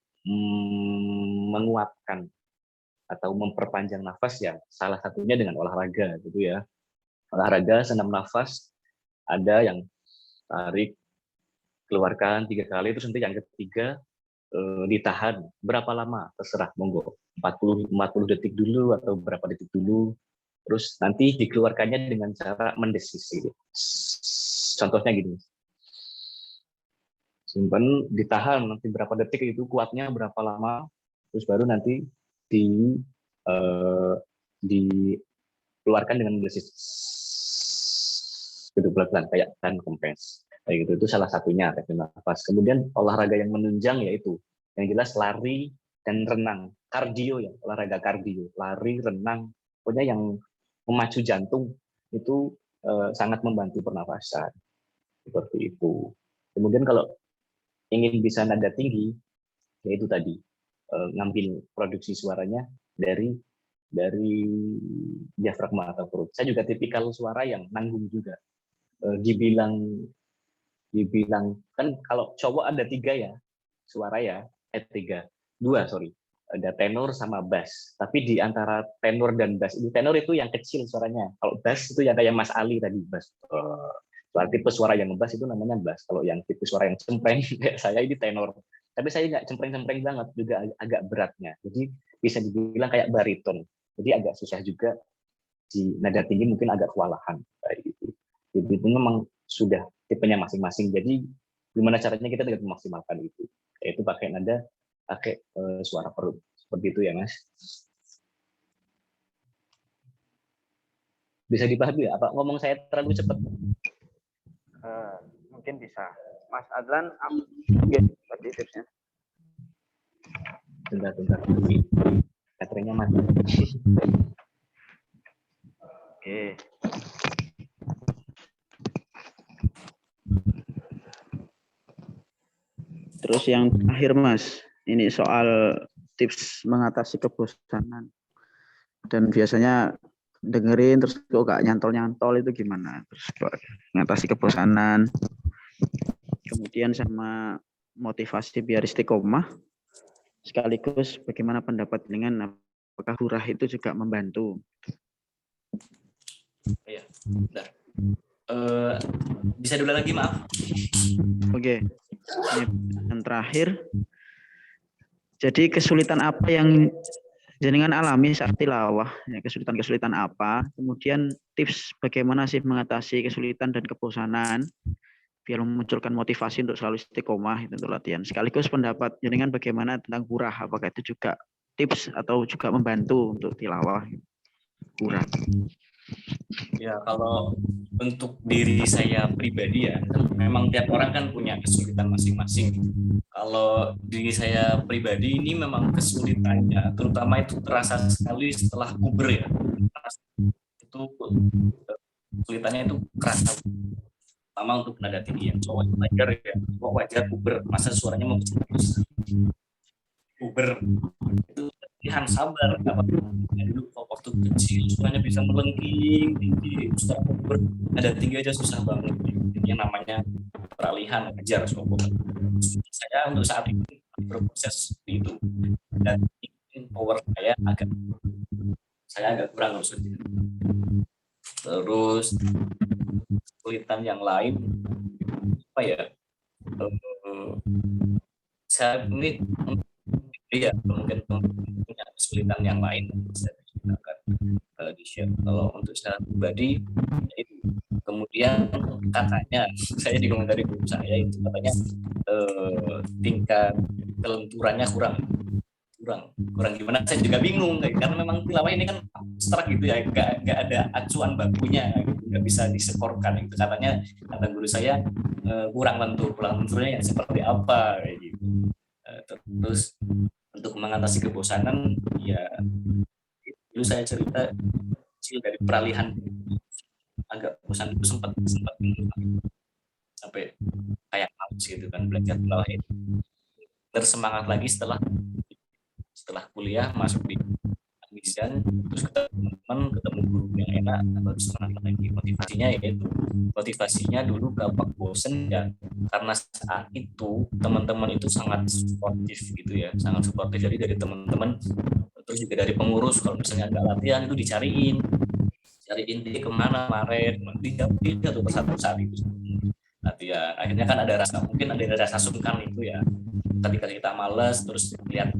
menguatkan atau memperpanjang nafas ya salah satunya dengan olahraga gitu ya. Olahraga senam nafas, ada yang tarik, keluarkan 3 kali, terus nanti yang ketiga ditahan berapa lama terserah, monggo 40 detik dulu atau berapa detik dulu, terus nanti dikeluarkannya dengan cara mendesis gitu. Contohnya gini, simpan, ditahan nanti berapa detik, itu kuatnya berapa lama, terus baru nanti dikeluarkan dengan mendesis gitu pelan-pelan kayak tahan kempes kayak gitu. Itu salah satunya teknik nafas. Kemudian olahraga yang menunjang yaitu yang jelas lari dan renang, kardio ya, olahraga kardio, lari, renang, pokoknya yang memacu jantung itu sangat membantu pernafasan seperti itu. Kemudian kalau ingin bisa nada tinggi, yaitu tadi ngambil produksi suaranya dari diafragma atau perut. Saya juga tipikal suara yang nanggung juga. Dibilang kan kalau cowok ada 3 ya suara ya, 2 sorry, ada tenor sama bass. Tapi di antara tenor dan bass itu, tenor itu yang kecil suaranya. Kalau bass itu yang kayak Mas Ali tadi, bass. Tipe suara yang bass itu namanya bass. Kalau yang tipe suara yang cempreng kayak saya ini tenor. Tapi saya nggak cempreng-cempreng banget, juga agak beratnya. Jadi bisa dibilang kayak bariton. Jadi agak susah juga di nada tinggi, mungkin agak kewalahan kayak gitu. Jadi itu memang sudah tipenya masing-masing. Jadi gimana caranya kita dapat memaksimalkan itu? Yaitu pakai nada, pakai suara perut. Seperti itu ya, Mas. Bisa dipahami ya? Apa ngomong saya terlalu cepat? Mungkin bisa. Mas Adlan, tadi tipsnya. Bentar. Baterainya mati. Oke. Terus yang terakhir Mas, ini soal tips mengatasi kebosanan. Dan biasanya dengerin terus kok gak nyantol-nyantol itu gimana? Terus mengatasi kebosanan. Kemudian sama motivasi biar istiqomah. Sekaligus bagaimana pendapat dengan apakah hurah itu juga membantu? Iya, bentar. Bisa dulu lagi, maaf. Oke. Yang terakhir, jadi kesulitan apa yang jenengan alami saat tilawah? Ya, kesulitan-kesulitan apa? Kemudian tips bagaimana sih mengatasi kesulitan dan kebosanan biar memunculkan motivasi untuk selalu istiqomah itu untuk latihan. Sekaligus pendapat jenengan bagaimana tentang hurah? Apakah itu juga tips atau juga membantu untuk tilawah? Hurah. Ya, kalau untuk diri saya pribadi ya, kan memang tiap orang kan punya kesulitan masing-masing. Kalau diri saya pribadi ini memang kesulitannya, terutama itu terasa sekali setelah puber ya. Itu kesulitannya itu kerasa. Pertama untuk nada tinggi yang cowok wajar ya, cowok wajar puber, masa suaranya mau puber itu latihan sabar. Dulu waktu kecil suaranya bisa melengking tinggi, setelah puber nada tinggi aja susah banget. Ini namanya peralihan wajar sobat. Saya untuk saat ini berproses itu dan power saya agak kurang maksudnya. Terus kesulitan yang lain apa ya? Saya ini ya mungkin punya kesulitan yang lain bisa digunakan di share. Kalau untuk secara pribadi itu kemudian katanya saya dikomentari guru saya itu katanya tingkat kelenturannya kurang gimana, saya juga bingung karena memang tilawah ini kan abstrak gitu ya, nggak ada acuan bakunya gitu, nggak bisa disekorkan itu katanya, kata guru saya kurang lenturnya yang seperti apa kayak gitu. Terus untuk mengatasi kebosanan ya dulu saya cerita kecil dari peralihan agak bosan itu sempat sampai kayak males gitu kan belajar tilawah ini. Tersemangat lagi setelah kuliah masuk di admission, terus ketemu teman, ketemu guru yang enak, baru semangat lagi. Motivasinya dulu gampang bosen ya, karena saat itu teman-teman itu sangat suportif gitu ya, sangat suportif. Jadi dari teman-teman, terus juga dari pengurus, kalau misalnya ada latihan itu dicariin dia kemana kemarin, dia tuh bersatu saat itu. Latihan, akhirnya kan ada rasa sungkan itu ya. Ketika kita malas terus lihat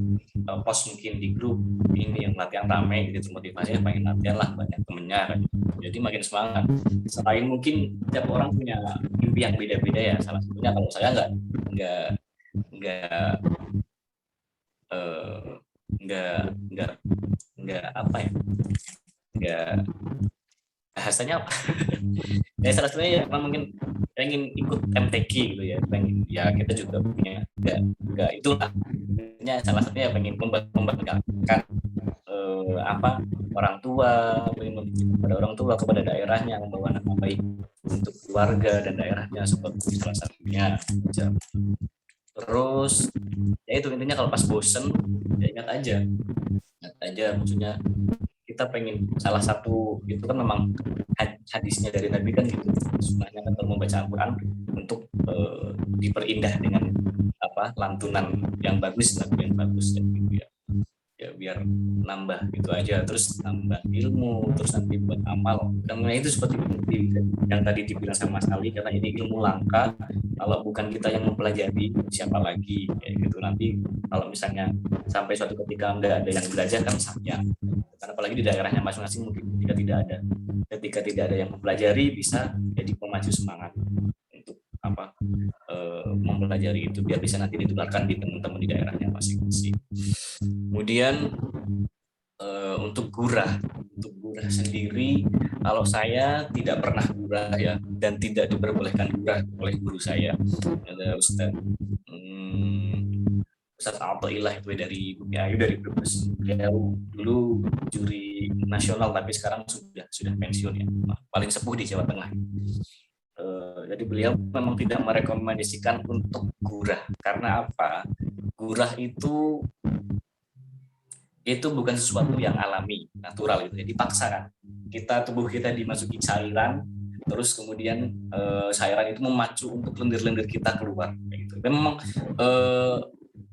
post mungkin di grup ini yang latihan ramai gitu, motivasinya pengen latihan lah, banyak temennya jadi makin semangat. Selain mungkin tiap orang punya mimpi yang beda-beda ya, salah satunya kalau saya nggak apa ya, nggak bahasanya apa ya, salah satunya ya mungkin pengen ikut MTQ gitu ya, pengen ya kita juga punya nggak itulah, salah satunya pengen membanggakan orang tua, kepada orang tua, kepada daerahnya, membawa nama baik untuk keluarga dan daerahnya seperti salah satunya. Terus ya itu intinya kalau pas bosen ya ingat aja maksudnya kita pengen salah satu itu kan memang hadisnya dari Nabi kan gitu, sunnahnya kan kalau membaca Al-Quran untuk diperindah dengan lantunan yang bagus, lagu yang bagus dan gitu ya biar nambah gitu aja, terus nambah ilmu, terus nanti buat amal. Dan itu seperti yang tadi dibilang sama Mas Ali, karena ini ilmu langka, kalau bukan kita yang mempelajari siapa lagi kayak gitu. Nanti kalau misalnya sampai suatu ketika nggak ada yang belajar kan sayang, karena apalagi di daerahnya masing-masing mungkin ketika tidak ada yang mempelajari bisa jadi pemacu semangat untuk mempelajari itu biar bisa nanti ditularkan di teman-teman di daerahnya masing-masing. Kemudian untuk gurah sendiri, kalau saya tidak pernah gurah ya, dan tidak diperbolehkan gurah oleh guru saya, ada Ustadz Athaillah itu dari BPAU dari Brebes. Beliau dulu juri nasional tapi sekarang sudah pensiun ya, paling sepuh di Jawa Tengah. Jadi beliau memang tidak merekomendasikan untuk gurah. Karena apa? Gurah itu bukan sesuatu yang alami, natural itu. Jadi paksakan. Tubuh kita dimasuki cairan, terus kemudian cairan itu memacu untuk lendir-lendir kita keluar. Gitu.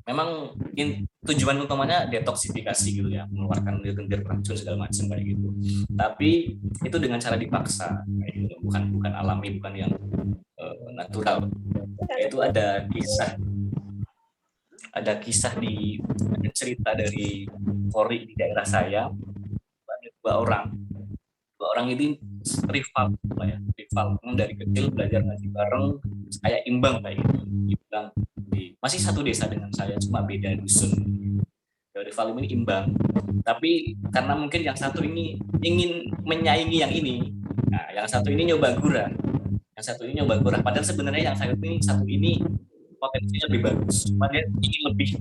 Memang tujuan utamanya detoksifikasi gitu ya, mengeluarkan lendir racun segala macam kayak gitu. Tapi itu dengan cara dipaksa, kayak gitu. bukan alami, bukan yang natural. Itu ada kisah di cerita dari Kori di daerah saya. Ada dua orang ini rival dari kecil belajar ngaji bareng, saya imbang kayak gitu. Dibilang masih satu desa dengan saya, cuma beda dusun. Rival ini imbang, tapi karena mungkin yang satu ini ingin menyaingi yang ini, nah yang satu ini nyoba gurah, padahal sebenarnya yang satu ini potensinya lebih bagus, cuma dia ingin lebih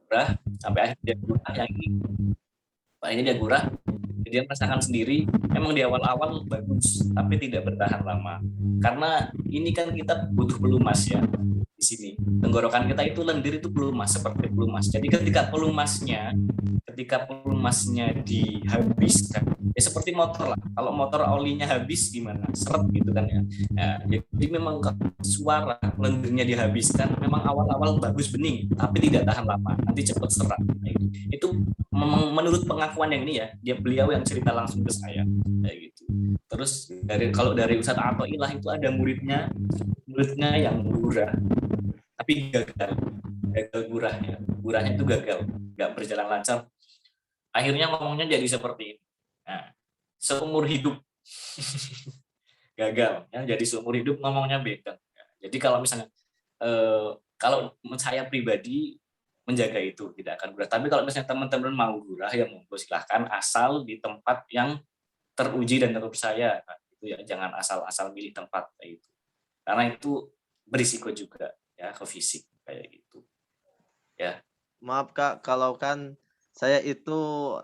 gurah sampai akhirnya dia gurah, yang ini akhirnya dia gurah, dia merasakan sendiri memang di awal-awal bagus tapi tidak bertahan lama, karena ini kan kita butuh pelumas ya. Di sini tenggorokan kita itu lendir itu pelumas, seperti pelumas. Jadi ketika pelumasnya dihabiskan ya seperti motor lah, kalau motor olinya habis gimana, seret gitu kan ya. Nah, jadi memang suara lendirnya dihabiskan memang awal-awal bagus bening tapi tidak tahan lama, nanti cepat serat. Itu memang menurut pengakuan yang ini ya, beliau yang cerita langsung ke saya kayak gitu. Terus kalau dari Ustadz Athaillah itu ada muridnya yang gurah tapi gagal gurahnya itu gagal, nggak berjalan lancar, akhirnya ngomongnya jadi seperti ini. Nah, seumur hidup gagal ya, jadi seumur hidup ngomongnya beda. Jadi kalau misalnya kalau saya pribadi menjaga itu tidak akan gurah, tapi kalau misalnya teman-teman mau gurah ya monggo silahkan, asal di tempat yang teruji dan terpercaya. Nah, itu ya, jangan asal-asal milih tempat kayak itu, karena itu berisiko juga ya ke fisik kayak gitu ya. Maaf Kak, kalau kan saya itu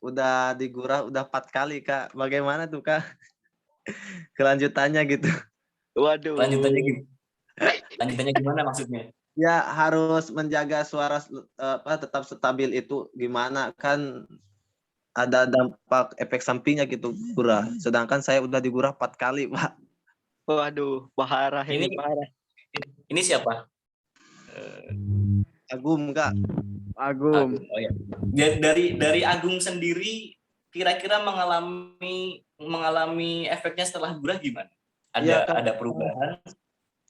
udah digurah udah 4 kali Kak. Bagaimana tuh Kak? Kelanjutannya gitu. Waduh. Lanjutannya gimana maksudnya? Ya harus menjaga suara tetap stabil itu gimana, kan ada dampak efek sampingnya gitu gurah. Sedangkan saya udah digurah 4 kali Pak. Waduh, parah ini parah. Ini siapa? Agum Kak. Agum. Oh ya. Dari Agum sendiri kira-kira mengalami efeknya setelah gurah gimana? Ada perubahan?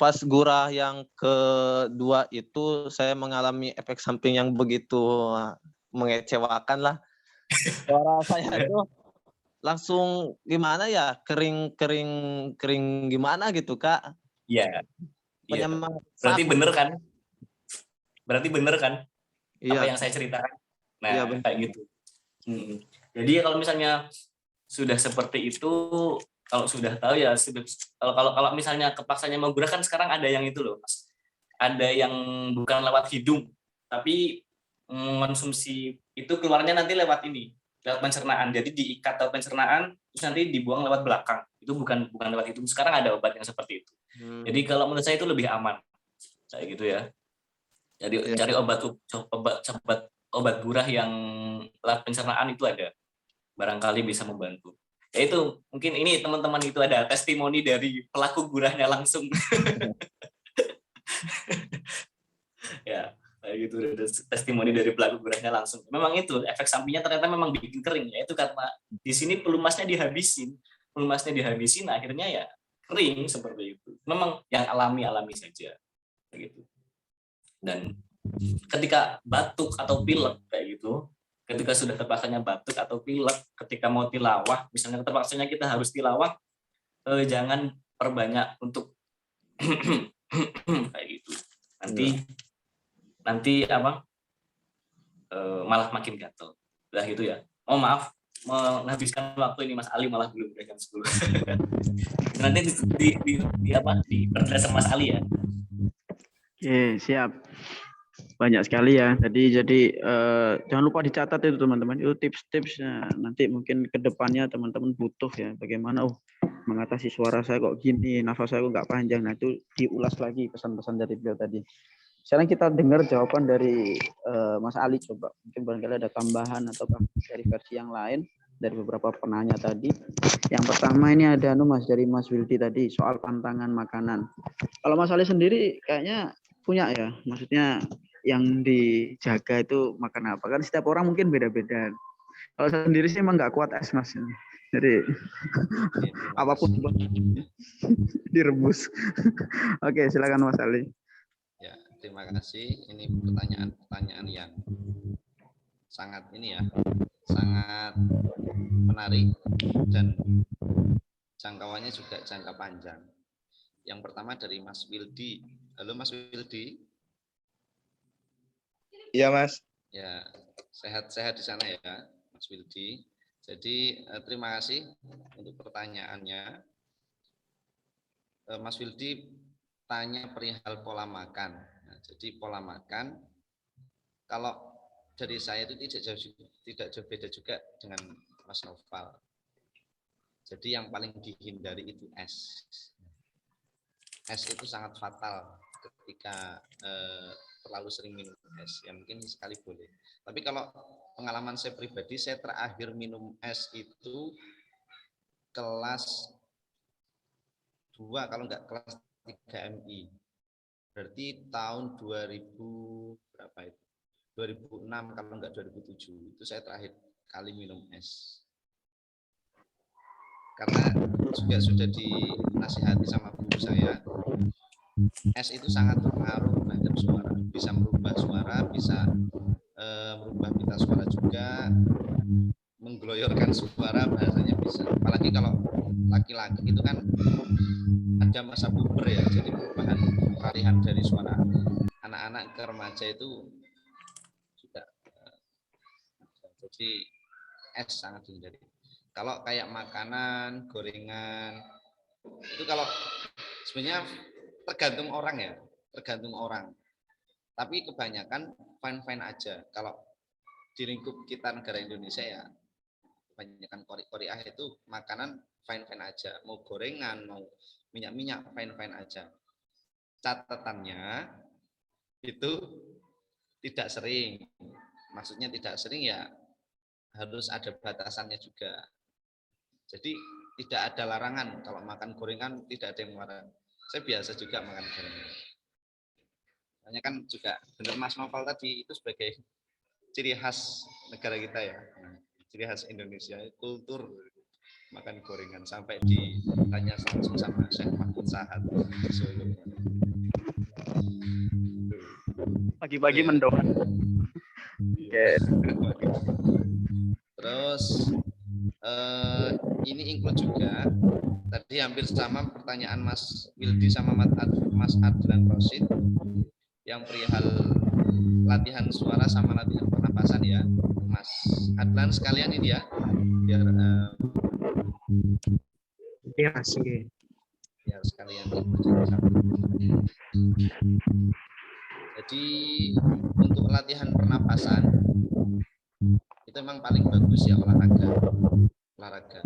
Pas gurah yang kedua itu saya mengalami efek samping yang begitu mengecewakan lah. Suara saya itu langsung gimana ya, kering gimana gitu Kak. Iya. Berarti bener kan? Apa yang saya ceritakan? Nah, ya, kayak gitu. Jadi kalau misalnya sudah seperti itu, kalau sudah tahu ya, kalau misalnya kepaksanya mau gurah kan sekarang ada yang itu loh Mas. Ada yang bukan lewat hidung, tapi mengonsumsi itu keluarnya nanti lewat ini, lewat pencernaan. Jadi diikat lewat pencernaan, terus nanti dibuang lewat belakang. Itu bukan lewat itu. Sekarang ada obat yang seperti itu. Jadi kalau menurut saya itu lebih aman, kayak gitu ya. Jadi cari obat gurah yang lewat pencernaan itu ada, barangkali bisa membantu. Ya itu mungkin ini teman-teman itu ada testimoni dari pelaku gurahnya langsung. Ya, kayak gitu, ada testimoni dari pelaku gurahnya langsung. Memang itu efek sampingnya ternyata memang bikin kering. Ya itu karena di sini pelumasnya dihabisin, akhirnya ya kering seperti itu. Memang yang alami saja, kayak gitu. Dan ketika batuk atau pilek kayak gitu, ketika sudah terpaksanya batuk atau pilek, ketika mau tilawah, misalnya terpaksanya kita harus tilawah, jangan perbanyak untuk kayak gitu. Nanti apa? Malah makin gatel. Udah gitu ya. Oh maaf, menghabiskan waktu ini Mas Ali malah belum jam 10. Nanti diperjelas sama Mas Ali ya. Oke, siap. Banyak sekali ya. Jadi jangan lupa dicatat itu teman-teman. Itu tips-tipsnya. Nanti mungkin ke depannya teman-teman butuh ya. Bagaimana mengatasi suara saya kok gini, nafas saya kok nggak panjang. Nah itu diulas lagi pesan-pesan dari beliau tadi. Sekarang kita dengar jawaban dari Mas Ali coba. Mungkin barangkali ada tambahan atau dari versi yang lain dari beberapa penanya tadi. Yang pertama ini ada Mas dari Mas Wildi tadi soal pantangan makanan. Kalau Mas Ali sendiri kayaknya punya ya, maksudnya yang dijaga itu makan apa? Kan setiap orang mungkin beda-beda. Kalau saya sendiri sih emang nggak kuat es Mas. Jadi apapun direbus. Oke, silakan Mas Ali. Ya, terima kasih. Ini pertanyaan yang sangat sangat menarik dan jangkauannya juga jangka panjang. Yang pertama dari Mas Wildi. Halo Mas Wildi. Iya Mas. Ya, sehat-sehat di sana ya Mas Wildi. Jadi terima kasih untuk pertanyaannya. Mas Wildi tanya perihal pola makan. Nah, jadi pola makan, kalau dari saya itu tidak jauh beda juga dengan Mas Noval. Jadi yang paling dihindari itu es. Es itu sangat fatal ketika terlalu sering minum es. Ya mungkin sekali boleh. Tapi kalau pengalaman saya pribadi, saya terakhir minum es itu kelas 2 kalau enggak kelas 3 MI. Berarti tahun 2000 berapa itu? 2006 kalau enggak 2007. Itu saya terakhir kali minum es. Karena juga sudah dinasihati sama guru saya, es itu sangat berpengaruh terhadap suara, bisa merubah suara, bisa merubah pita suara juga, menggloyorkan suara bahasanya bisa. Apalagi kalau laki-laki itu kan ada masa puber ya, jadi perubahan peralihan dari suara anak-anak ke remaja itu juga. Jadi es sangat dihindari. Kalau kayak makanan, gorengan, itu kalau sebenarnya tergantung orang ya, tergantung orang. Tapi kebanyakan fine-fine aja. Kalau di lingkup kita negara Indonesia ya, kebanyakan Korea itu makanan fine-fine aja. Mau gorengan, mau minyak-minyak, fine-fine aja. Catatannya itu tidak sering. Maksudnya tidak sering ya harus ada batasannya juga. Jadi tidak ada larangan kalau makan gorengan, tidak ada yang melarang. Saya biasa juga makan gorengan. Hanya kan juga benar Mas Noval tadi itu sebagai ciri khas negara kita ya, ciri khas Indonesia, kultur makan gorengan sampai ditanya langsung sama Syekh Mahmud Sahad. Pagi-pagi mendoan. Oke. Terus ini include juga tadi hampir sama pertanyaan Mas Wildi sama Mas Adlan Rosid yang perihal latihan suara sama latihan pernapasan ya, Mas Adlan sekalian ini ya, biar sekalian. Jadi untuk latihan pernapasan itu memang paling bagus ya olahraga.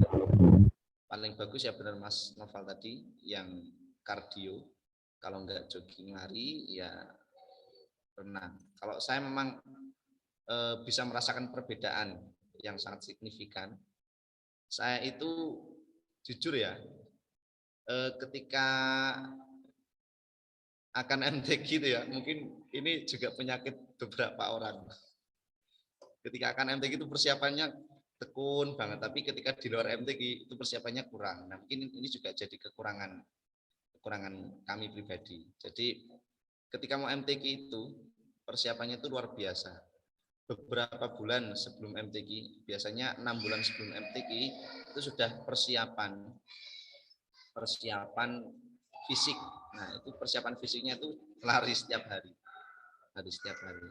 Paling bagus ya benar Mas Noval tadi yang kardio. Kalau enggak jogging lari ya renang. Kalau saya memang bisa merasakan perbedaan yang sangat signifikan. Saya itu jujur ya, ketika akan MTQ gitu ya, mungkin ini juga penyakit beberapa orang. Ketika akan MTQ itu persiapannya tekun banget, tapi ketika di luar MTQ itu persiapannya kurang. Nah, mungkin ini juga jadi kekurangan kami pribadi. Jadi ketika mau MTQ itu persiapannya itu luar biasa. Beberapa bulan sebelum MTQ, biasanya 6 bulan sebelum MTQ itu sudah persiapan fisik. Nah, itu persiapan fisiknya itu lari setiap hari.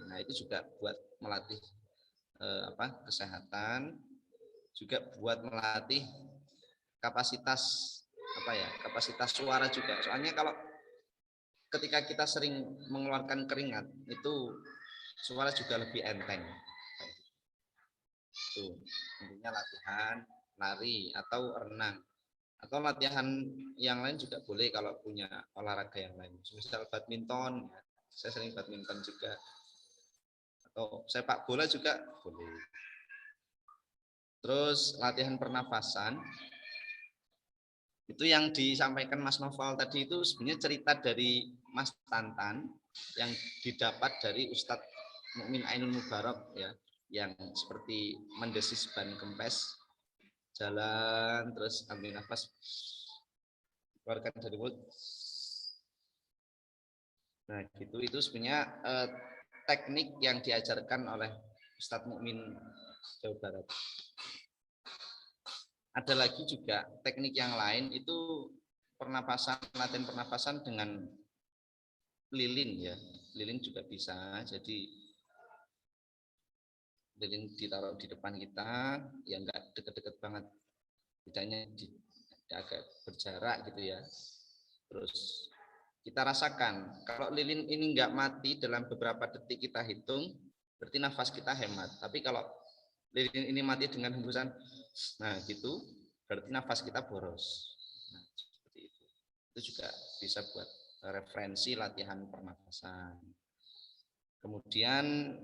Nah, itu juga buat melatih kesehatan, juga buat melatih kapasitas suara juga. Soalnya kalau ketika kita sering mengeluarkan keringat itu suara juga lebih enteng. Tuh, intinya latihan lari atau renang atau latihan yang lain juga boleh kalau punya olahraga yang lain. Misal badminton, saya sering badminton juga. Atau sepak bola juga boleh. Terus latihan pernafasan itu yang disampaikan Mas Noval tadi itu sebenarnya cerita dari Mas Tantan yang didapat dari Ustadz Mukmin Ainul Mubarak ya, yang seperti mendesis ban kempes, jalan terus ambil nafas, keluarkan dari mulut. Nah, gitu itu sebenarnya teknik yang diajarkan oleh Ustadz Mukmin Jawa Barat. Ada lagi juga teknik yang lain itu latihan pernapasan dengan lilin ya. Lilin juga bisa. Jadi lilin ditaruh di depan kita, ya enggak deket-deket banget. Bedanya agak berjarak gitu ya. Terus kita rasakan kalau lilin ini enggak mati dalam beberapa detik kita hitung, berarti nafas kita hemat. Tapi kalau lilin ini mati dengan hembusan, nah gitu, berarti nafas kita boros. Nah, seperti itu. Itu juga bisa buat referensi latihan pernafasan. Kemudian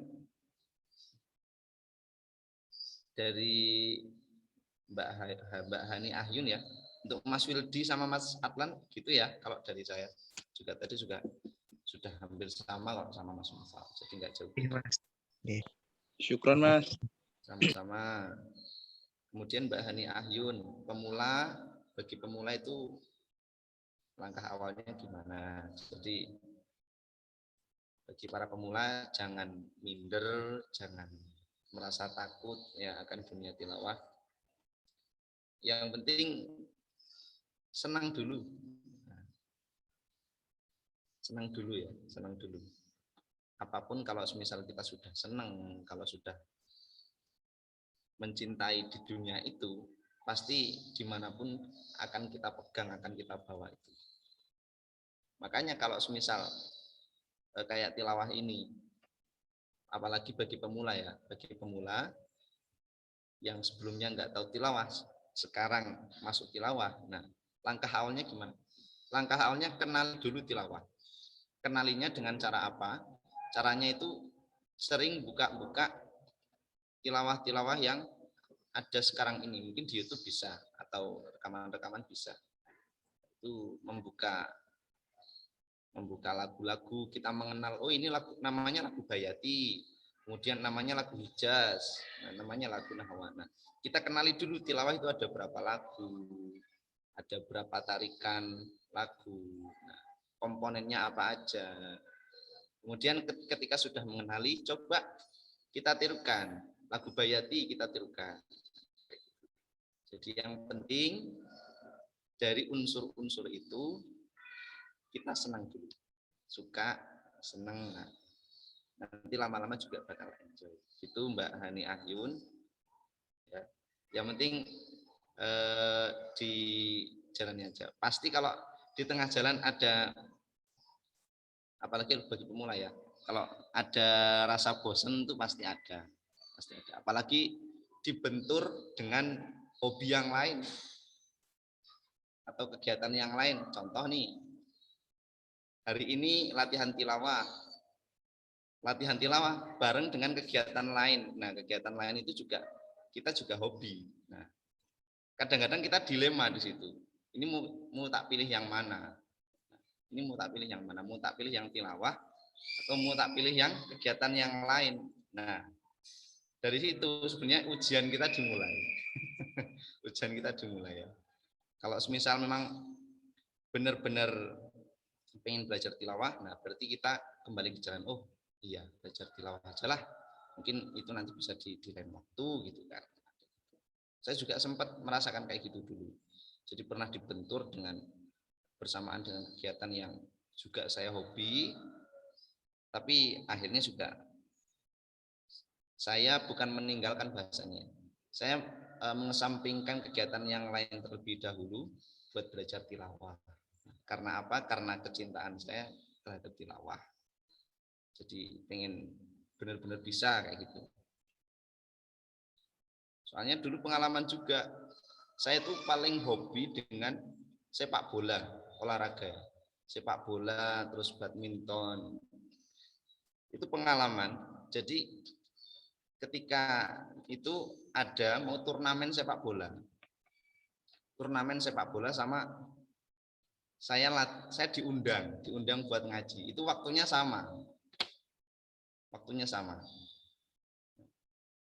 dari Mbak Hani Ahyun ya, untuk Mas Wildi sama Mas Adlan gitu ya. Kalau dari saya juga tadi juga sudah hampir sama kok sama Mas Musa, jadi nggak jauh. Syukron Mas. Sama-sama. Kemudian Mbak Hani Ahyun, bagi pemula itu langkah awalnya gimana? Jadi bagi para pemula jangan minder, jangan merasa takut ya akan dunia tilawah. Yang penting senang dulu. Senang dulu. Apapun kalau semisal kita sudah senang, kalau sudah mencintai di dunia itu, pasti dimanapun akan kita pegang, akan kita bawa itu. Makanya kalau semisal kayak tilawah ini, apalagi bagi pemula ya, yang sebelumnya nggak tahu tilawah, sekarang masuk tilawah. Nah, langkah awalnya gimana? Langkah awalnya kenal dulu tilawah. Kenalinya dengan cara apa? Caranya itu sering buka-buka tilawah-tilawah yang ada sekarang ini. Mungkin di YouTube bisa, atau rekaman-rekaman bisa. Itu membuka lagu-lagu, kita mengenal, oh ini lagu namanya lagu Bayati, kemudian namanya lagu Hijaz, namanya lagu Nahwana. Kita kenali dulu tilawah itu ada berapa lagu, ada berapa tarikan lagu, nah, komponennya apa aja. Kemudian ketika sudah mengenali, coba kita tirukan lagu Bayati, kita tirukan. Jadi yang penting dari unsur-unsur itu kita senang dulu, suka, senang, nah, nanti lama-lama juga bakal enjoy. Itu Mbak Hani Ahyun. Ya. Yang penting di jalannya aja. Pasti kalau di tengah jalan ada, apalagi bagi pemula ya, Kalau ada rasa bosen itu pasti ada. Apalagi dibentur dengan hobi yang lain atau kegiatan yang lain. Contoh nih, hari ini latihan tilawah bareng dengan kegiatan lain. Nah, kegiatan lain itu juga kita juga hobi. Nah, kadang-kadang kita dilema di situ. Ini mau tak pilih yang mana? Mau tak pilih yang tilawah atau mau tak pilih yang kegiatan yang lain? Nah, dari situ sebenarnya ujian kita dimulai. Ya. Kalau semisal memang benar-benar pengen belajar tilawah, nah berarti kita kembali ke jalan. Oh iya, belajar tilawah aja lah. Mungkin itu nanti bisa di lain waktu gitu kan. Saya juga sempat merasakan kayak gitu dulu. Jadi pernah dibentur bersamaan dengan kegiatan yang juga saya hobi, tapi akhirnya juga saya bukan meninggalkan bahasanya. Saya mengesampingkan kegiatan yang lain terlebih dahulu buat belajar tilawah. Karena apa? Karena kecintaan saya terhadap tilawah. Jadi pengen benar-benar bisa kayak gitu. Soalnya dulu pengalaman juga, saya tuh paling hobi dengan sepak bola, olahraga. Sepak bola, terus badminton. Itu pengalaman. Jadi ketika itu ada mau turnamen sepak bola sama saya diundang buat ngaji. Itu waktunya sama.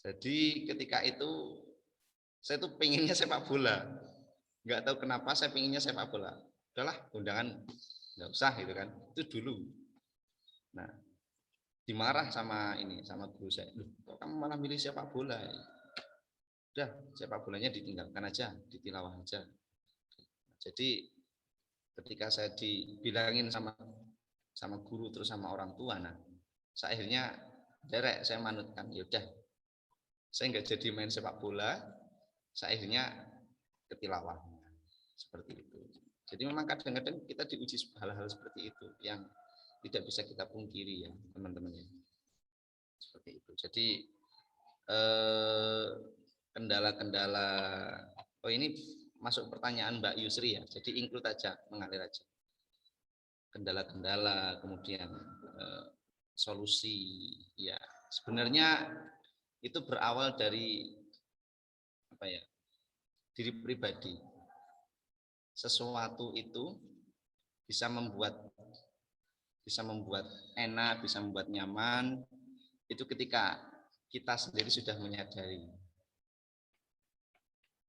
Jadi ketika itu saya tuh pengennya sepak bola, nggak tahu kenapa saya pengennya sepak bola. Udahlah, undangan nggak usah gitu kan. Itu dulu. Nah, dimarah sama guru saya. Kok kamu malah milih sepak bola? Udah, sepak bolanya ditinggalkan aja, ditilawah aja. Jadi ketika saya dibilangin sama guru terus sama orang tua, nah saya akhirnya saya manutkan. Ya udah, saya nggak jadi main sepak bola, saya akhirnya ke tilawah. Seperti itu. Jadi memang kadang-kadang kita diuji hal-hal seperti itu yang tidak bisa kita pungkiri ya teman-teman ya. Seperti itu. Jadi kendala-kendala, oh ini masuk pertanyaan Mbak Yusri ya, jadi include aja, mengalir aja. Kendala-kendala, kemudian solusi, ya sebenarnya itu berawal dari apa ya, diri pribadi. Sesuatu itu bisa membuat enak, bisa membuat nyaman, itu ketika kita sendiri sudah menyadari.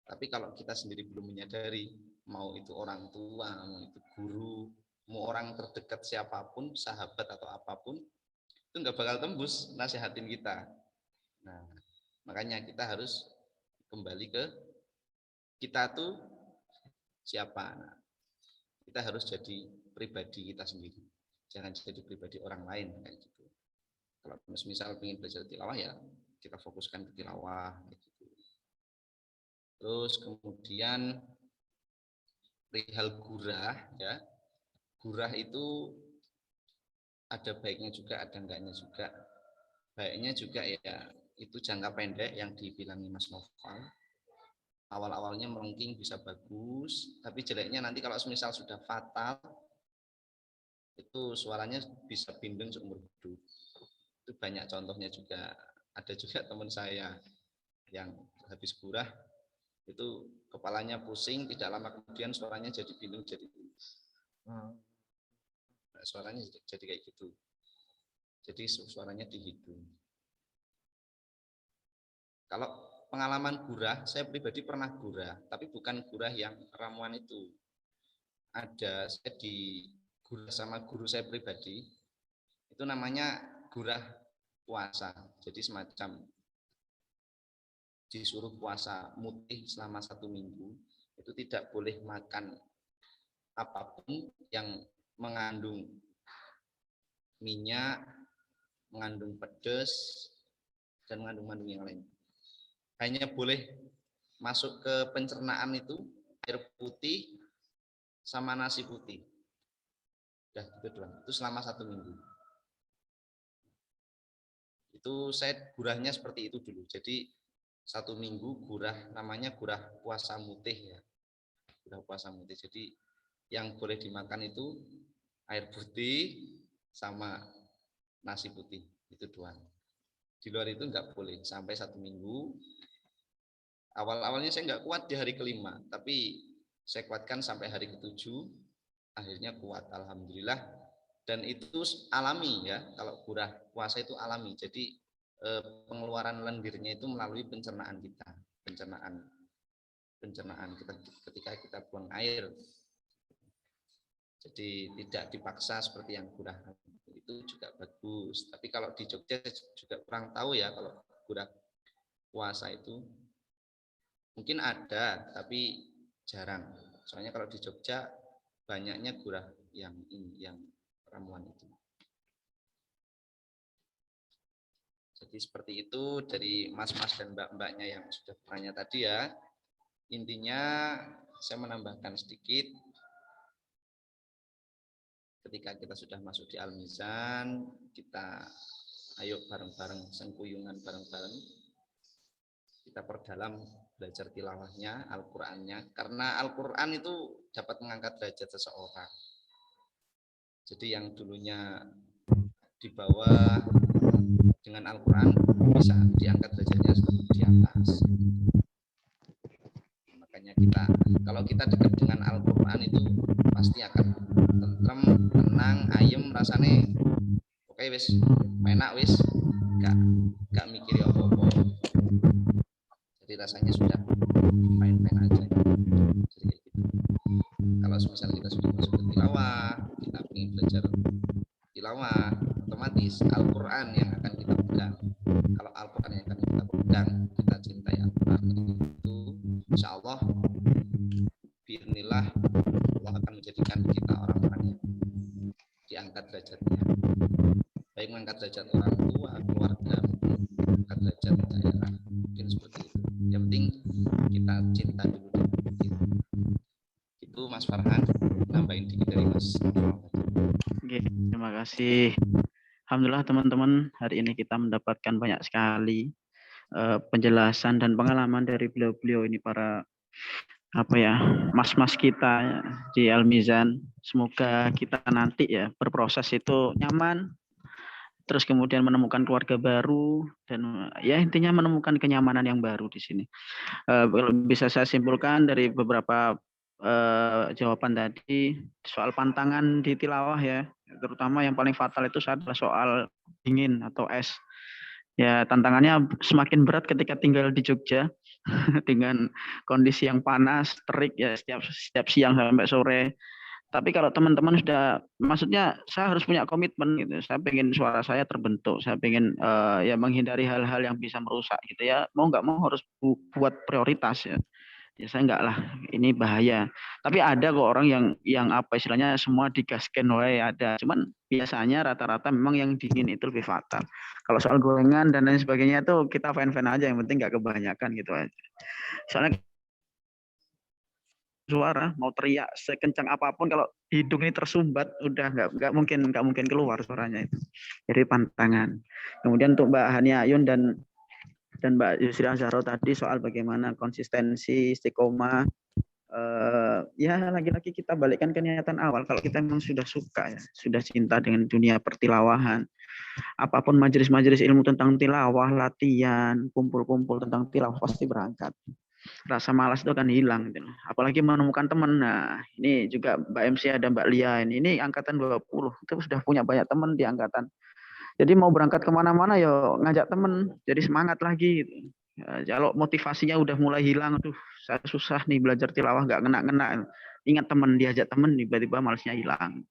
Tapi kalau kita sendiri belum menyadari, mau itu orang tua, mau itu guru, mau orang terdekat siapapun, sahabat atau apapun, itu nggak bakal tembus nasihatin kita. Nah, makanya kita harus kembali ke kita tuh siapa. Nah, kita harus jadi pribadi kita sendiri, jangan jadi pribadi orang lain kayak gitu. Kalau misal ingin belajar tilawah ya kita fokuskan ke tilawah kayak gitu. Terus kemudian perihal gurah ya. Gurah itu ada baiknya juga, ada enggaknya juga. Baiknya juga ya itu jangka pendek yang dibilangi Mas Noval. Awal-awalnya melengking bisa bagus, tapi jeleknya nanti kalau semisal sudah fatal itu suaranya bisa bindeng seumur hidup. Itu banyak contohnya juga. Ada juga teman saya yang habis gurah itu kepalanya pusing, tidak lama kemudian suaranya jadi bindeng, jadi suaranya jadi kayak gitu. Jadi suaranya di hidung. Kalau pengalaman gurah, saya pribadi pernah gurah, tapi bukan gurah yang ramuan itu. Ada saya di gurah sama guru saya pribadi, itu namanya gurah puasa. Jadi semacam disuruh puasa mutih selama 1 minggu, itu tidak boleh makan apapun yang mengandung minyak, mengandung pedas, dan mengandung yang lain. Hanya boleh masuk ke pencernaan itu air putih sama nasi putih. Udah gitu doang. Itu selama 1 minggu. Itu saya gurahnya seperti itu dulu. Jadi 1 minggu gurah, namanya gurah puasa mutih ya. Gurah puasa mutih. Jadi yang boleh dimakan itu air putih sama nasi putih, itu doang. Di luar itu enggak boleh sampai 1 minggu. Awal-awalnya saya enggak kuat di hari kelima, tapi saya kuatkan sampai hari ke-7, akhirnya kuat, alhamdulillah. Dan itu alami ya, kalau gurah puasa itu alami. Jadi pengeluaran lendirnya itu melalui pencernaan kita, pencernaan kita ketika kita buang air. Jadi tidak dipaksa seperti yang gurah itu juga bagus. Tapi kalau di Jogja juga kurang tahu ya, kalau gurah puasa itu mungkin ada tapi jarang. Soalnya kalau di Jogja banyaknya gurah yang ramuan itu. Jadi seperti itu dari mas-mas dan mbak-mbaknya yang sudah bertanya tadi ya. Intinya saya menambahkan sedikit. Ketika kita sudah masuk di Al-Mizan, kita ayo bareng-bareng, sengkuyungan bareng-bareng. Kita perdalam belajar tilawahnya, Al-Qur'annya. Karena Al-Qur'an itu dapat mengangkat derajat seseorang. Jadi yang dulunya di bawah dengan Al-Qur'an bisa diangkat derajatnya di atas. Makanya kalau kita dekat dengan Al-Qur'an itu pasti akan tentrem, tenang, ayem rasane. Oke wis, enak wis, gak mikir apa-apa. Jadi rasanya sudah main-main aja. Jadi kayak gitu. Kalau misalnya kita sudah masuk ke tilawah, kita ingin belajar tilawah, otomatis Al-Qur'an yang akan kita pegang. Kalau Al-Qur'an yang akan kita pegang, kita cintai Al-Qur'an itu, insya Allah bi'idznillah Allah akan menjadikan kita orang-orang yang diangkat derajatnya, baik mengangkat derajat orang tua, keluarga, mengangkat derajat daerah, mungkin seperti itu. Yang penting kita cinta dulu. Itu Mas Farhan, nambahin dikit dari Mas. Oke, terima kasih. Alhamdulillah teman-teman, hari ini kita mendapatkan banyak sekali penjelasan dan pengalaman dari beliau-beliau ini, para mas-mas kita di Al-Mizan. Semoga kita nanti ya berproses itu nyaman, terus kemudian menemukan keluarga baru, dan ya intinya menemukan kenyamanan yang baru di sini. Bisa saya simpulkan dari beberapa jawaban tadi, soal pantangan di tilawah ya, terutama yang paling fatal itu adalah soal dingin atau es. Ya, tantangannya semakin berat ketika tinggal di Jogja dengan kondisi yang panas, terik ya setiap siang sampai sore. Tapi kalau teman-teman sudah, maksudnya saya harus punya komitmen gitu. Saya pengen suara saya terbentuk, saya pengen ya menghindari hal-hal yang bisa merusak gitu ya. Mau nggak mau harus buat prioritas ya. Ya saya enggak lah, ini bahaya. Tapi ada kok orang yang apa istilahnya semua digaskan wae ada. Cuman biasanya rata-rata memang yang dingin itu lebih fatal. Kalau soal gorengan dan lain sebagainya itu kita fan-fan aja, yang penting nggak kebanyakan gitu aja. Soalnya suara mau teriak sekencang apapun, kalau hidung ini tersumbat udah nggak mungkin keluar suaranya itu. Jadi pantangan. Kemudian untuk Mbak Hania Ayun dan Mbak Yusri Azharo tadi soal bagaimana konsistensi, istiqomah, ya lagi-lagi kita balikkan ke niatan awal. Kalau kita memang sudah suka ya, sudah cinta dengan dunia pertilawahan, apapun majelis-majelis ilmu tentang tilawah, latihan, kumpul-kumpul tentang tilawah, pasti berangkat. Rasa malas itu akan hilang gitu. Apalagi menemukan teman. Nah, ini juga Mbak MC ada Mbak Lia ini angkatan 20, itu sudah punya banyak teman di angkatan. Jadi mau berangkat kemana-mana ya ngajak temen, jadi semangat lagi gitu. Ya, kalau motivasinya udah mulai hilang, tuh saya susah nih belajar tilawah, nggak ngena-ngena. Ingat temen, diajak temen, tiba-tiba malasnya hilang.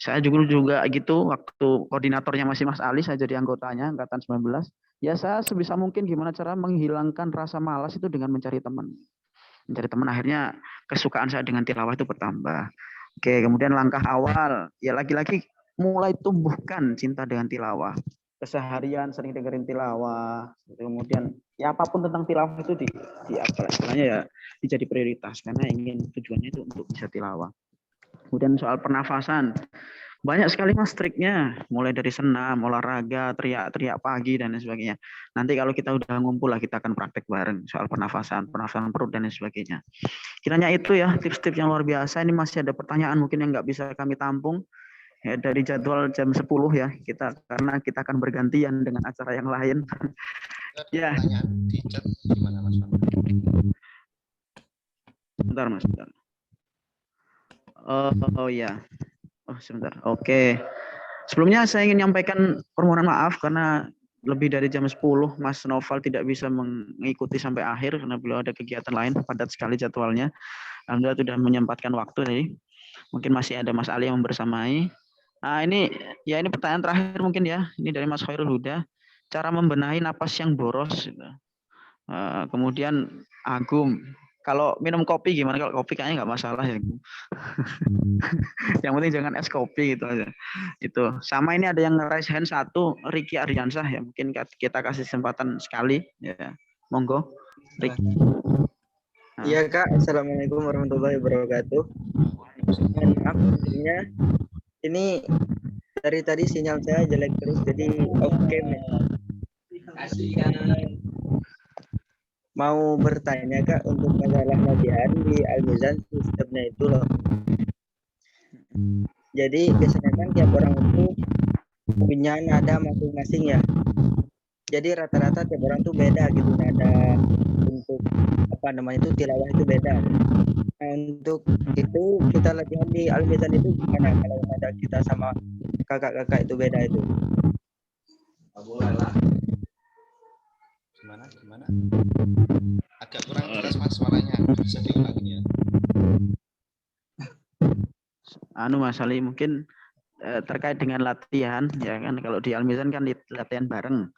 Saya juga gitu, waktu koordinatornya masih Mas Ali, saya jadi anggotanya angkatan 19. Ya saya sebisa mungkin gimana cara menghilangkan rasa malas itu dengan mencari teman. Mencari teman, akhirnya kesukaan saya dengan tilawah itu bertambah. Oke, kemudian langkah awal, ya lagi-lagi mulai tumbuhkan cinta dengan tilawah. Keseharian sering dengerin tilawah, kemudian ya apapun tentang tilawah itu di apa istilahnya ya dijadi prioritas, karena tujuannya itu untuk bisa tilawah. Kemudian soal pernafasan, Banyak sekali mas triknya, mulai dari senam, olahraga, teriak-teriak pagi dan lain sebagainya. Nanti kalau kita udah ngumpul lah kita akan praktek bareng soal pernafasan perut dan lain sebagainya. Kiranya itu ya tips-tips yang luar biasa. Ini masih ada pertanyaan mungkin yang nggak bisa kami tampung ya, dari jadwal jam 10 ya kita, karena kita akan bergantian dengan acara yang lain. Ya. Pertanyaan di chat gimana Mas? Bentar mas, bentar. Oh ya. Oh sebentar. Oke. Sebelumnya saya ingin menyampaikan permohonan maaf karena lebih dari jam 10 Mas Noval tidak bisa mengikuti sampai akhir karena beliau ada kegiatan lain, padat sekali jadwalnya. Alhamdulillah sudah menyempatkan waktu tadi. Mungkin masih ada Mas Ali yang membersamai. Nah ini pertanyaan terakhir mungkin ya. Ini dari Mas Khairul Huda. Cara membenahi napas yang boros. Kemudian Agum. Kalau minum kopi gimana? Kalau kopi kayaknya nggak masalah ya. Yang penting jangan es kopi gitu aja. Itu. Sama ini ada yang raise hand satu, Ricky Ardiansyah ya. Mungkin kita kasih kesempatan sekali ya. Monggo. Ricky. Iya Kak, Assalamualaikum warahmatullahi wabarakatuh. Maaf sebenarnya ini dari tadi sinyal saya jelek terus, jadi oke. Mau bertanya Kak untuk masalah latihan di Al-Mizan sistemnya itu loh. Jadi biasanya kan tiap orang itu punya nada masing-masing ya. Jadi rata-rata tiap orang tuh beda gitu nada untuk tilawah itu beda. Nah, untuk itu kita latihan di Al-Mizan itu gimana kalau nada kita sama kakak-kakak itu beda itu? Gimana? Agak kurang jelas Mas suaranya, bisa diulangi ya. Mas Ali mungkin terkait dengan latihan ya kan, kalau di Al-Mizan kan latihan bareng.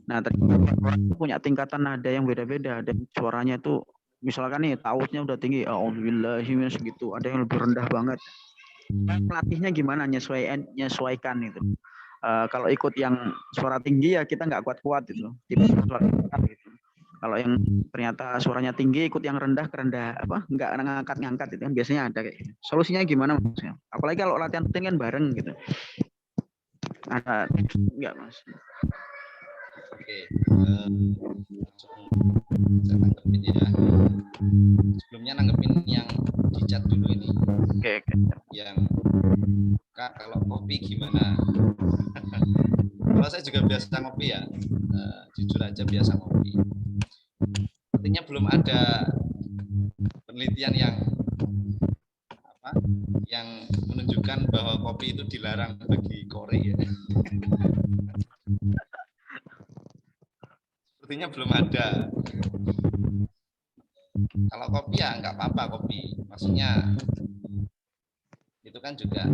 Nah ternyata punya tingkatan nada yang beda-beda, dan suaranya itu misalkan nih tautnya udah tinggi, alhamdulillah segitu, ada yang lebih rendah banget. Pelatihnya gimana nyesuaikan itu. Kalau ikut yang suara tinggi ya kita nggak kuat-kuat gitu, tiba-tiba suara gitu. Kalau yang ternyata suaranya tinggi ikut yang rendah nggak ngangkat itu kan biasanya ada kayak gitu. Solusinya gimana maksudnya? Apalagi kalau latihan rutin kan bareng gitu. Ada nggak Mas? Oke, saya tanggepin ya. Sebelumnya nanggepin yang di chat dulu ini. Oke. Yang Kak, kalau kopi gimana? Kalau saya juga biasa ngopi ya, jujur aja biasa ngopi. Artinya belum ada penelitian yang menunjukkan bahwa kopi itu dilarang bagi Korea. Ya. Sepertinya belum ada. Kalau kopi ya nggak apa-apa kopi. Maksudnya itu kan juga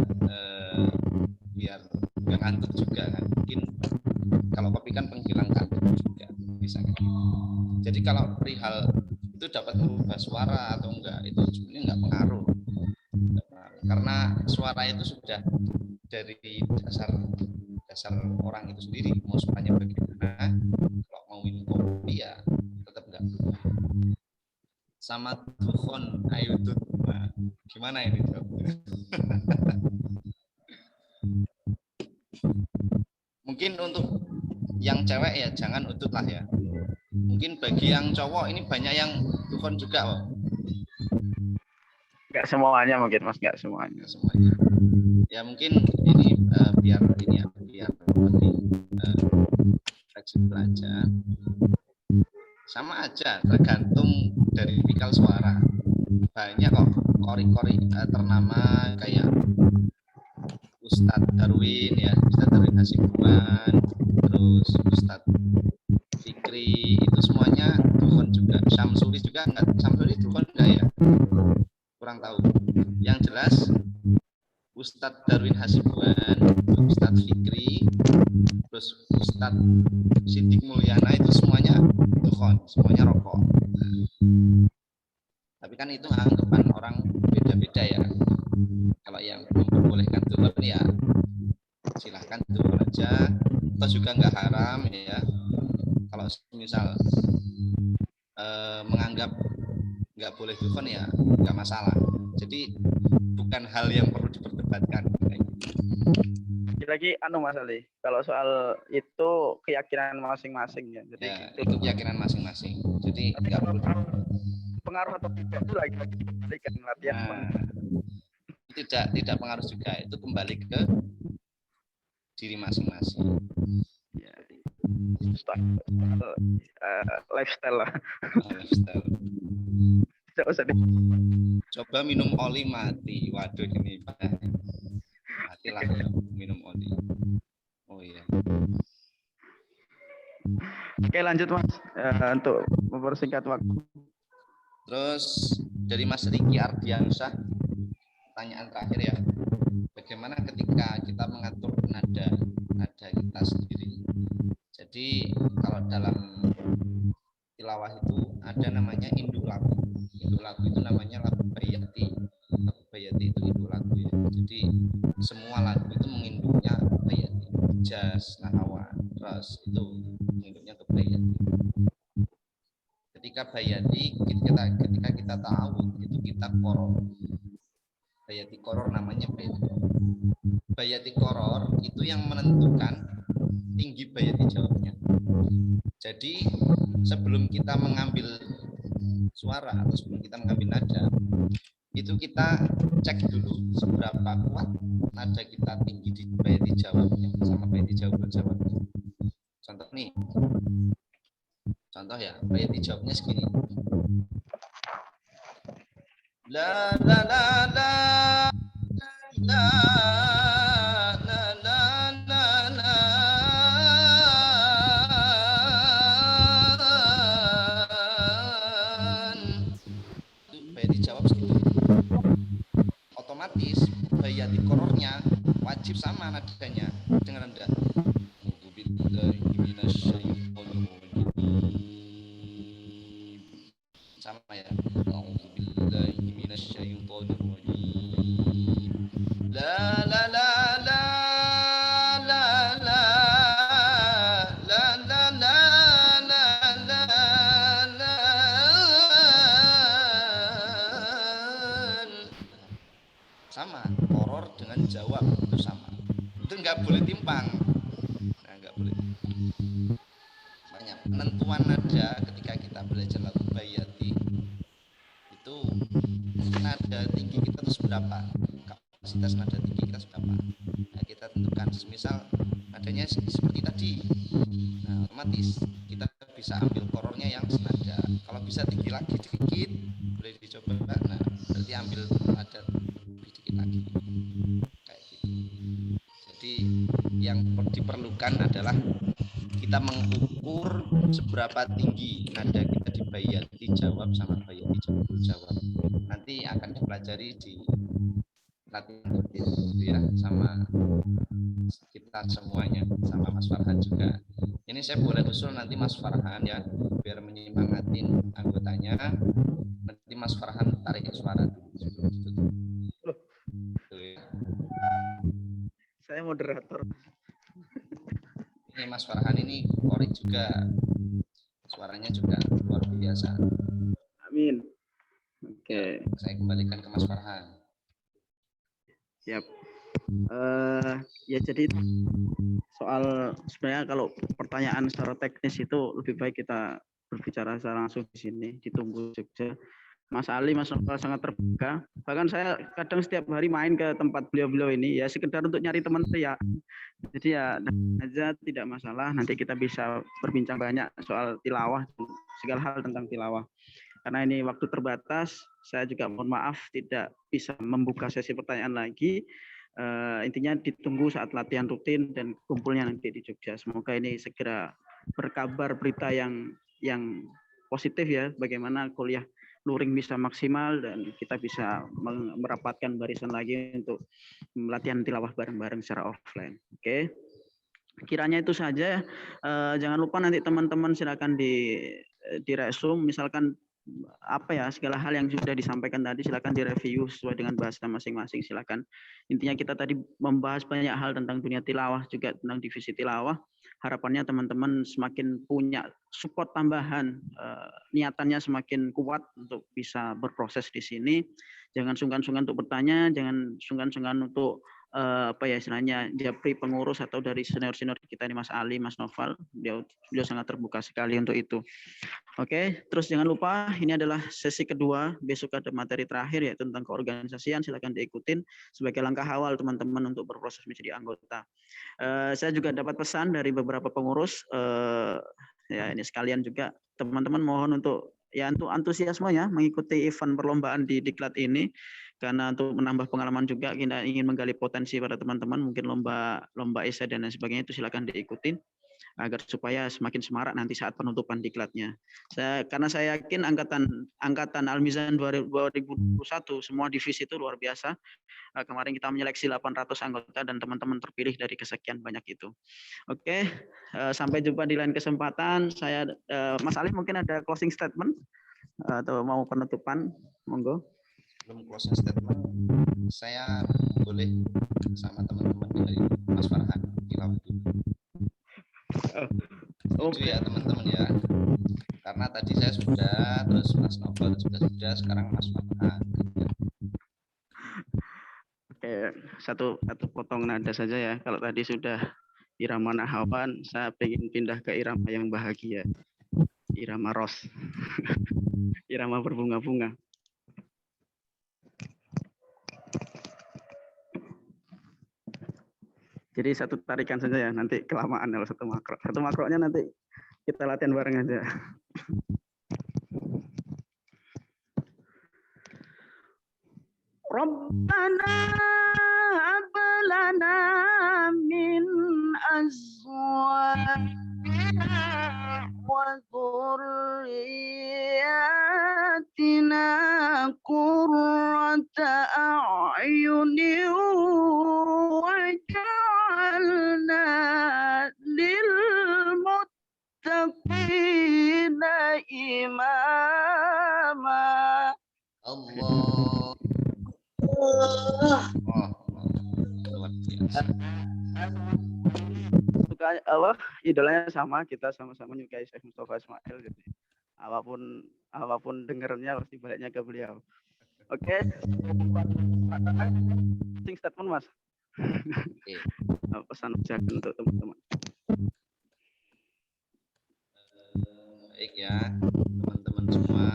biar nggak ngantuk juga kan. Mungkin kalau kopi kan penghilang kantuk juga bisa. Jadi kalau perihal itu dapat merubah suara atau enggak, itu sebenarnya nggak pengaruh. Karena suara itu sudah dari dasar orang itu sendiri, mau suaranya bagaimana. Kalau mau minum kopi ya tetap enggak berubah. Sama tuhon ayudut, nah, gimana ini? Mungkin untuk yang cewek ya jangan udut lah ya. Mungkin bagi yang cowok ini banyak yang tuhon juga kok. Nggak semuanya mungkin Mas, nggak semuanya. Ya mungkin ini biar lebih fleksibel aja. Sama aja, tergantung dari tipikal suara. Banyak kok kori-kori ternama kayak Ustadz Darwin ya, Ustadz Darwin Hasibuan, terus Ustadz Fikri, itu semuanya tuhon juga. Syamsuri juga enggak, Syamsuri tuhon enggak ya? Kurang tahu. Yang jelas Ustadz Darwin Hasibuan, Ustadz Fikri, terus Ustadz Siddiq Mulyana itu semuanya tuhon, semuanya rokok. Tapi kan itu anggapan orang beda-beda ya. Kalau yang memperbolehkan tuhon ya silahkan tuhon aja. Atau juga nggak haram ya. Kalau misal menganggap nggak boleh tuhon ya nggak masalah. Jadi bukan hal yang perlu diperdebatkan dilibatkan. Lagi Mas Ali, kalau soal itu keyakinan masing-masing ya. Jadi ya, itu keyakinan masing-masing. Jadi nggak perlu pengaruh atau tidak itu lagi berikan latihan. Tidak pengaruh juga, itu kembali ke diri masing-masing. Ya, lifestyle lah. Lifestyle. Tidak usah coba minum oli mati. Waduh ini matilah ya minum oli. Oh iya. Oke lanjut Mas, untuk mempersingkat waktu. Terus dari Mas Riki Ardiansyah, pertanyaan terakhir ya, bagaimana ketika kita mengatur nada kita sendiri. Jadi kalau dalam tilawah itu ada namanya induk lagu. Induk lagu itu namanya lagu bayati. Lagu bayati itu induk lagu ya. Jadi semua lagu itu menginduknya bayati. Jaz, nahawan, ras itu menginduknya ke bayati. Ketika bayati, ketika kita tahu itu kita koror. Bayati koror namanya bayati. Bayati koror itu yang menentukan tinggi bayati jawabnya. Jadi sebelum kita mengambil suara atau sebelum kita mengambil nada, itu kita cek dulu seberapa kuat nada kita tinggi di bayati jawabnya sama bayati jawabnya. Contoh nih, contoh ya, bayati jawabnya segini. La la la la la la la la la. Bayati jawab segitu. Otomatis bayati korornya wajib sama nadanya dengan rendah. Sama ya. La la la la la la la la la la la la. Sama, koror dengan jawab itu sama. Itu nggak boleh timpang. Nah, nggak boleh. Banyak penentuan nada ketika kita belajar lagu bayati itu nada tinggi kita itu seberapa, kapasitas nada tinggi kita seberapa. Nah, kita tentukan. Misal nadanya seperti tadi, nah otomatis kita bisa ambil korornya yang senada. Kalau bisa tinggi lagi sedikit boleh dicoba. Nah berarti ambil nada lebih dikit lagi kayak gitu. Jadi yang diperlukan adalah kita mengukur seberapa tinggi nada kita di bayati jawab sama bayati jawab. Nanti akan dipelajari di latihan rutin ya, sama kita semuanya, sama Mas Farhan juga. Ini saya boleh usul nanti Mas Farhan ya, biar menyemangatin anggotanya. Nanti Mas Farhan tarik suara dulu. Saya moderator. Ini Mas Farhan ini kori juga, suaranya juga luar biasa. Amin. Oke. Saya kembalikan ke Mas Farhan. Siap. Ya jadi soal sebenarnya kalau pertanyaan secara teknis itu lebih baik kita berbicara secara langsung di sini, ditunggu Jogja. Mas Ali, Mas Novel sangat terbuka. Bahkan saya kadang setiap hari main ke tempat beliau-beliau ini ya sekedar untuk nyari teman saya. Jadi ya aja tidak masalah. Nanti kita bisa berbincang banyak soal tilawah, segala hal tentang tilawah. Karena ini waktu terbatas, saya juga mohon maaf tidak bisa membuka sesi pertanyaan lagi. Intinya ditunggu saat latihan rutin dan kumpulnya nanti di Jogja. Semoga ini segera berkabar berita yang positif ya, bagaimana kuliah luring bisa maksimal dan kita bisa merapatkan barisan lagi untuk latihan tilawah bareng-bareng secara offline. Oke. Kiranya itu saja. Jangan lupa nanti teman-teman silakan di resume, misalkan apa ya segala hal yang sudah disampaikan tadi silakan direview sesuai dengan bahasa masing-masing. Silakan. Intinya kita tadi membahas banyak hal tentang dunia tilawah, juga tentang divisi tilawah. harapannya teman-teman semakin punya support tambahan, niatannya semakin kuat untuk bisa berproses di sini. Jangan sungkan-sungkan untuk bertanya, jangan sungkan-sungkan untuk istilahnya japri pengurus atau dari senior-senior kita ini Mas Ali, Mas Noval, beliau sangat terbuka sekali untuk itu. Oke, terus jangan lupa ini adalah sesi kedua, besok ada materi terakhir yaitu tentang keorganisasian, silakan diikutin sebagai langkah awal teman-teman untuk berproses menjadi anggota. Saya juga dapat pesan dari beberapa pengurus, ya ini sekalian juga teman-teman mohon untuk antusiasmenya mengikuti event perlombaan di Diklat ini, karena untuk menambah pengalaman juga kita ingin menggali potensi pada teman-teman, mungkin lomba esai dan lain sebagainya itu silakan diikutin agar supaya semakin semarak nanti saat penutupan diklatnya. Karena saya yakin angkatan Al-Mizan 2021 semua divisi itu luar biasa. Kemarin kita menyeleksi 800 anggota dan teman-teman terpilih dari kesekian banyak itu. Oke, sampai jumpa di lain kesempatan. Saya Mas Ali mungkin ada closing statement atau mau penutupan, monggo. Belum closing statement, saya boleh sama teman-teman dari Mas Farhan tilawah dulu. Setuju ya teman-teman ya, karena tadi saya sudah, terus Mas Novel sudah, sekarang Mas Farhan. Oke, satu potong nada saja ya. Kalau tadi sudah irama nahawan, saya ingin pindah ke irama yang bahagia, irama ros, irama berbunga-bunga. Jadi satu tarikan saja ya, nanti kelamaan kalau satu makro. Satu makronya nanti kita latihan bareng aja. Rabbana hab lana min azwajina wa dhurriyyatina qurrata a'yunin waj'alna lil muttaqina imama. Allah. Suka Allah, idolanya sama, kita sama-sama menyukai Syekh Mustafa Ismail. Jadi apapun dengernya pasti baliknya ke beliau. Oke. Closing statement Mas. Pesan aja untuk teman-teman. Baik ya, teman-teman semua.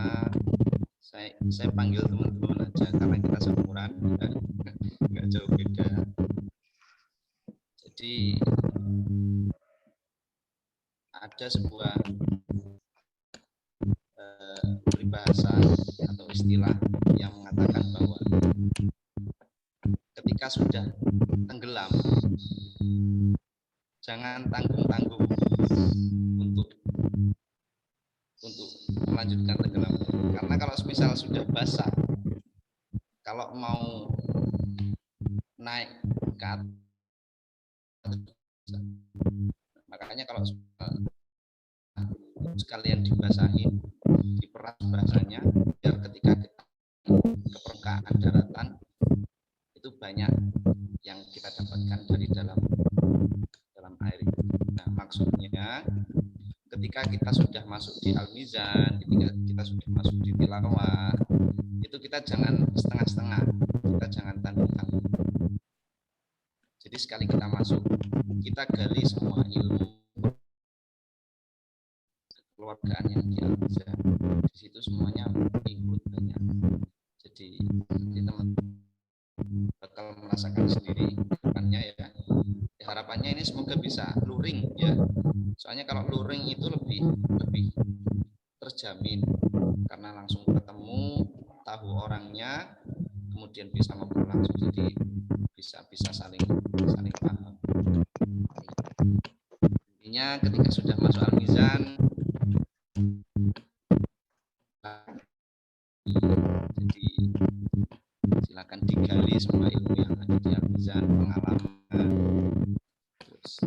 Saya panggil teman-teman aja karena kita seumuran, nggak jauh beda. Jadi ada sebuah peribahasa atau istilah yang mengatakan bahwa ketika sudah tenggelam, jangan tanggung-tanggung untuk melanjutkan tenggelam. Karena kalau misal sudah basah, kalau mau naik ke atas, makanya kalau sekalian dibasahin, diperas bahasanya, biar ketika kita ke permukaan daratan itu banyak yang kita dapatkan dari dalam air. Nah, maksudnya ketika kita sudah masuk di Al-Mizan, ketika kita sudah masuk di tilawah, itu kita jangan setengah-setengah, kita jangan tanggung-tanggung. Jadi sekali kita masuk, kita gali semua ilmu kekeluargaan yang di Al-Mizan. Di situ semuanya ikut banyak. Jadi teman bakal merasakan sendiri harapannya ya. Harapannya ini semoga bisa luring ya. Soalnya kalau luring itu lebih terjamin karena langsung ketemu, tahu orangnya, kemudian bisa ngobrol langsung, jadi bisa saling paham. Intinya ketika sudah masuk Al-Mizan, jadi silakan digali semua ilmu yang ada di Al-Mizan, pengalaman, terus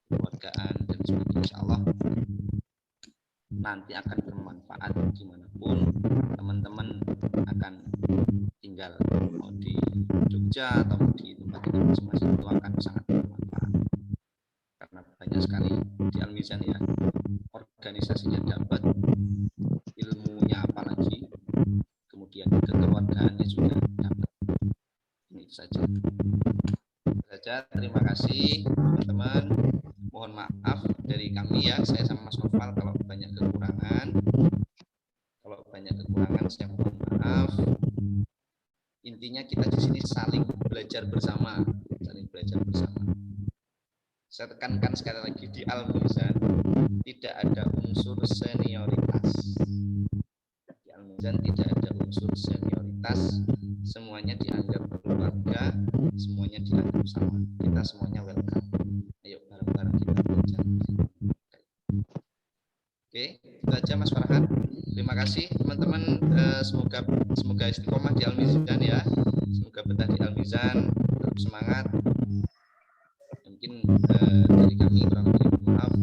kekeluargaan dan sebagainya. Insya Allah nanti akan bermanfaat dimanapun teman-teman akan tinggal, mau di Jogja atau di tempat masing-masing, itu akan sangat bermanfaat karena banyak sekali Al-Mizan ya. Organisasinya dapat, ilmunya apalagi, kemudian kekeluargaannya juga dapat. Ini saja. Terima kasih teman-teman. Mohon maaf dari kami ya, saya sama Mas Noval kalau banyak kekurangan. Kalau banyak kekurangan saya mohon maaf. Intinya kita di sini saling belajar bersama, saling belajar bersama. Saya tekankan sekali lagi di Al-Mizan tidak ada unsur senioritas. Di Al-Mizan tidak ada unsur senioritas. Semuanya dianggap keluarga, semuanya dianggap sama. Kita semuanya welcome. Ayo bareng-bareng kita belajar. Oke, itu aja Mas Farhan. Terima kasih teman-teman. Semoga istiqomah di Al-Mizan ya. Semoga betah di Al-Mizan. Tetap semangat. Mungkin dari kami kurang lebih maaf.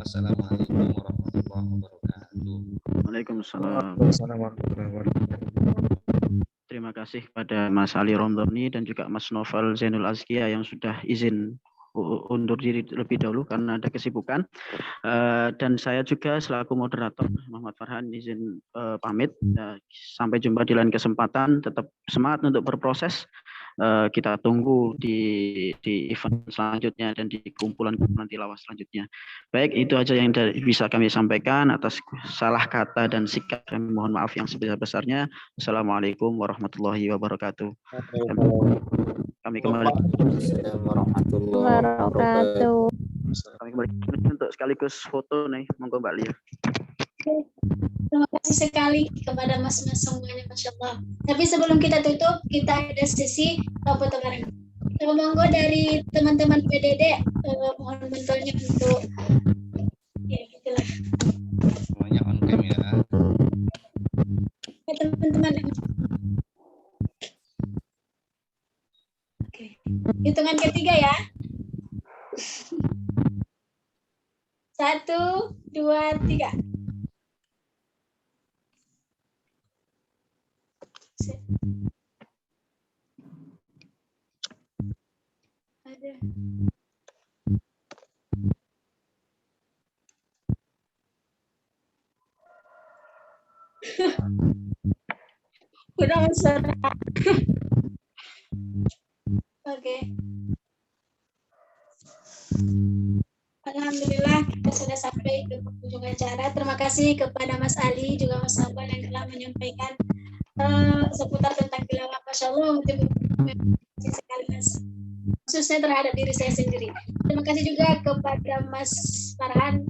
Wassalamualaikum warahmatullahi wabarakatuh. Waalaikumsalam. Terima kasih kepada Mas Ali Romdoni dan juga Mas Noval Zainul Azkia yang sudah izin undur diri lebih dahulu karena ada kesibukan. Dan saya juga selaku moderator Muhammad Farhan izin pamit. Sampai jumpa di lain kesempatan. Tetap semangat untuk berproses. Kita tunggu di event selanjutnya dan di kumpulan-kumpulan tilawah selanjutnya. Baik, itu aja yang bisa kami sampaikan. Atas salah kata dan sikap kami mohon maaf yang sebesar-besarnya. Assalamualaikum warahmatullahi wabarakatuh. Kami kembali wabarakatuh. Kami kembali untuk sekaligus foto nih, monggo Mbak Lia. Terima kasih sekali kepada mas-mas semuanya, Masya Allah. Tapi sebelum kita tutup, kita ada sesi foto bareng. Monggo dari teman-teman PDD, mohon bantuannya untuk ya gitulah. Semuanya on cam ya. Ya, teman-teman. Oke. Hitungan ketiga ya. 1, 2, 3. Ada. Kurang suara. Oke. Alhamdulillah kita sudah sampai ke penghujung acara. Terima kasih kepada Mas Ali juga Mas Noval yang telah menyampaikan seputar tentang tilawah. Masya Allah, terima kasih sekali Mas. Khususnya terhadap diri saya sendiri. Terima kasih juga kepada Mas Farhan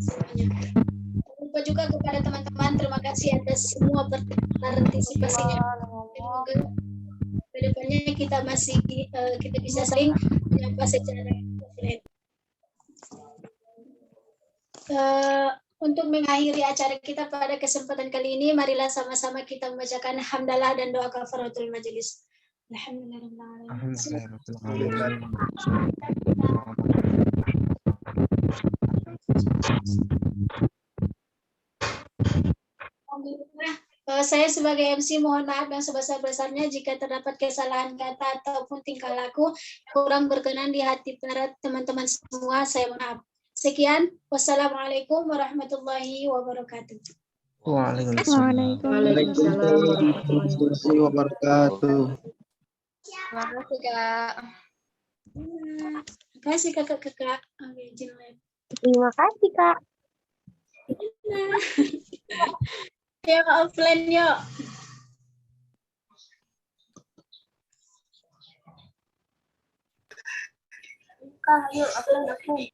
semuanya. Lupa juga kepada teman-teman. Terima kasih atas semua partisipasinya. Semoga kedepannya kita masih kita bisa saling menyapa secara offline. Untuk mengakhiri acara kita pada kesempatan kali ini, marilah sama-sama kita membacakan hamdalah dan doa kafaratul majelis. Alhamdulillah. Saya sebagai MC mohon maaf yang sebesar-besarnya jika terdapat kesalahan kata ataupun tingkah laku kurang berkenan di hati para teman-teman semua. Saya mohon maaf. Sekian. Wassalamualaikum warahmatullahi wabarakatuh. Waalaikumsalam warahmatullahi wabarakatuh. Terima kasih Kak. Terima kasih kakak-kakak. Terima kasih Kak. Ya offline yuk. Kak, yuk offline aku.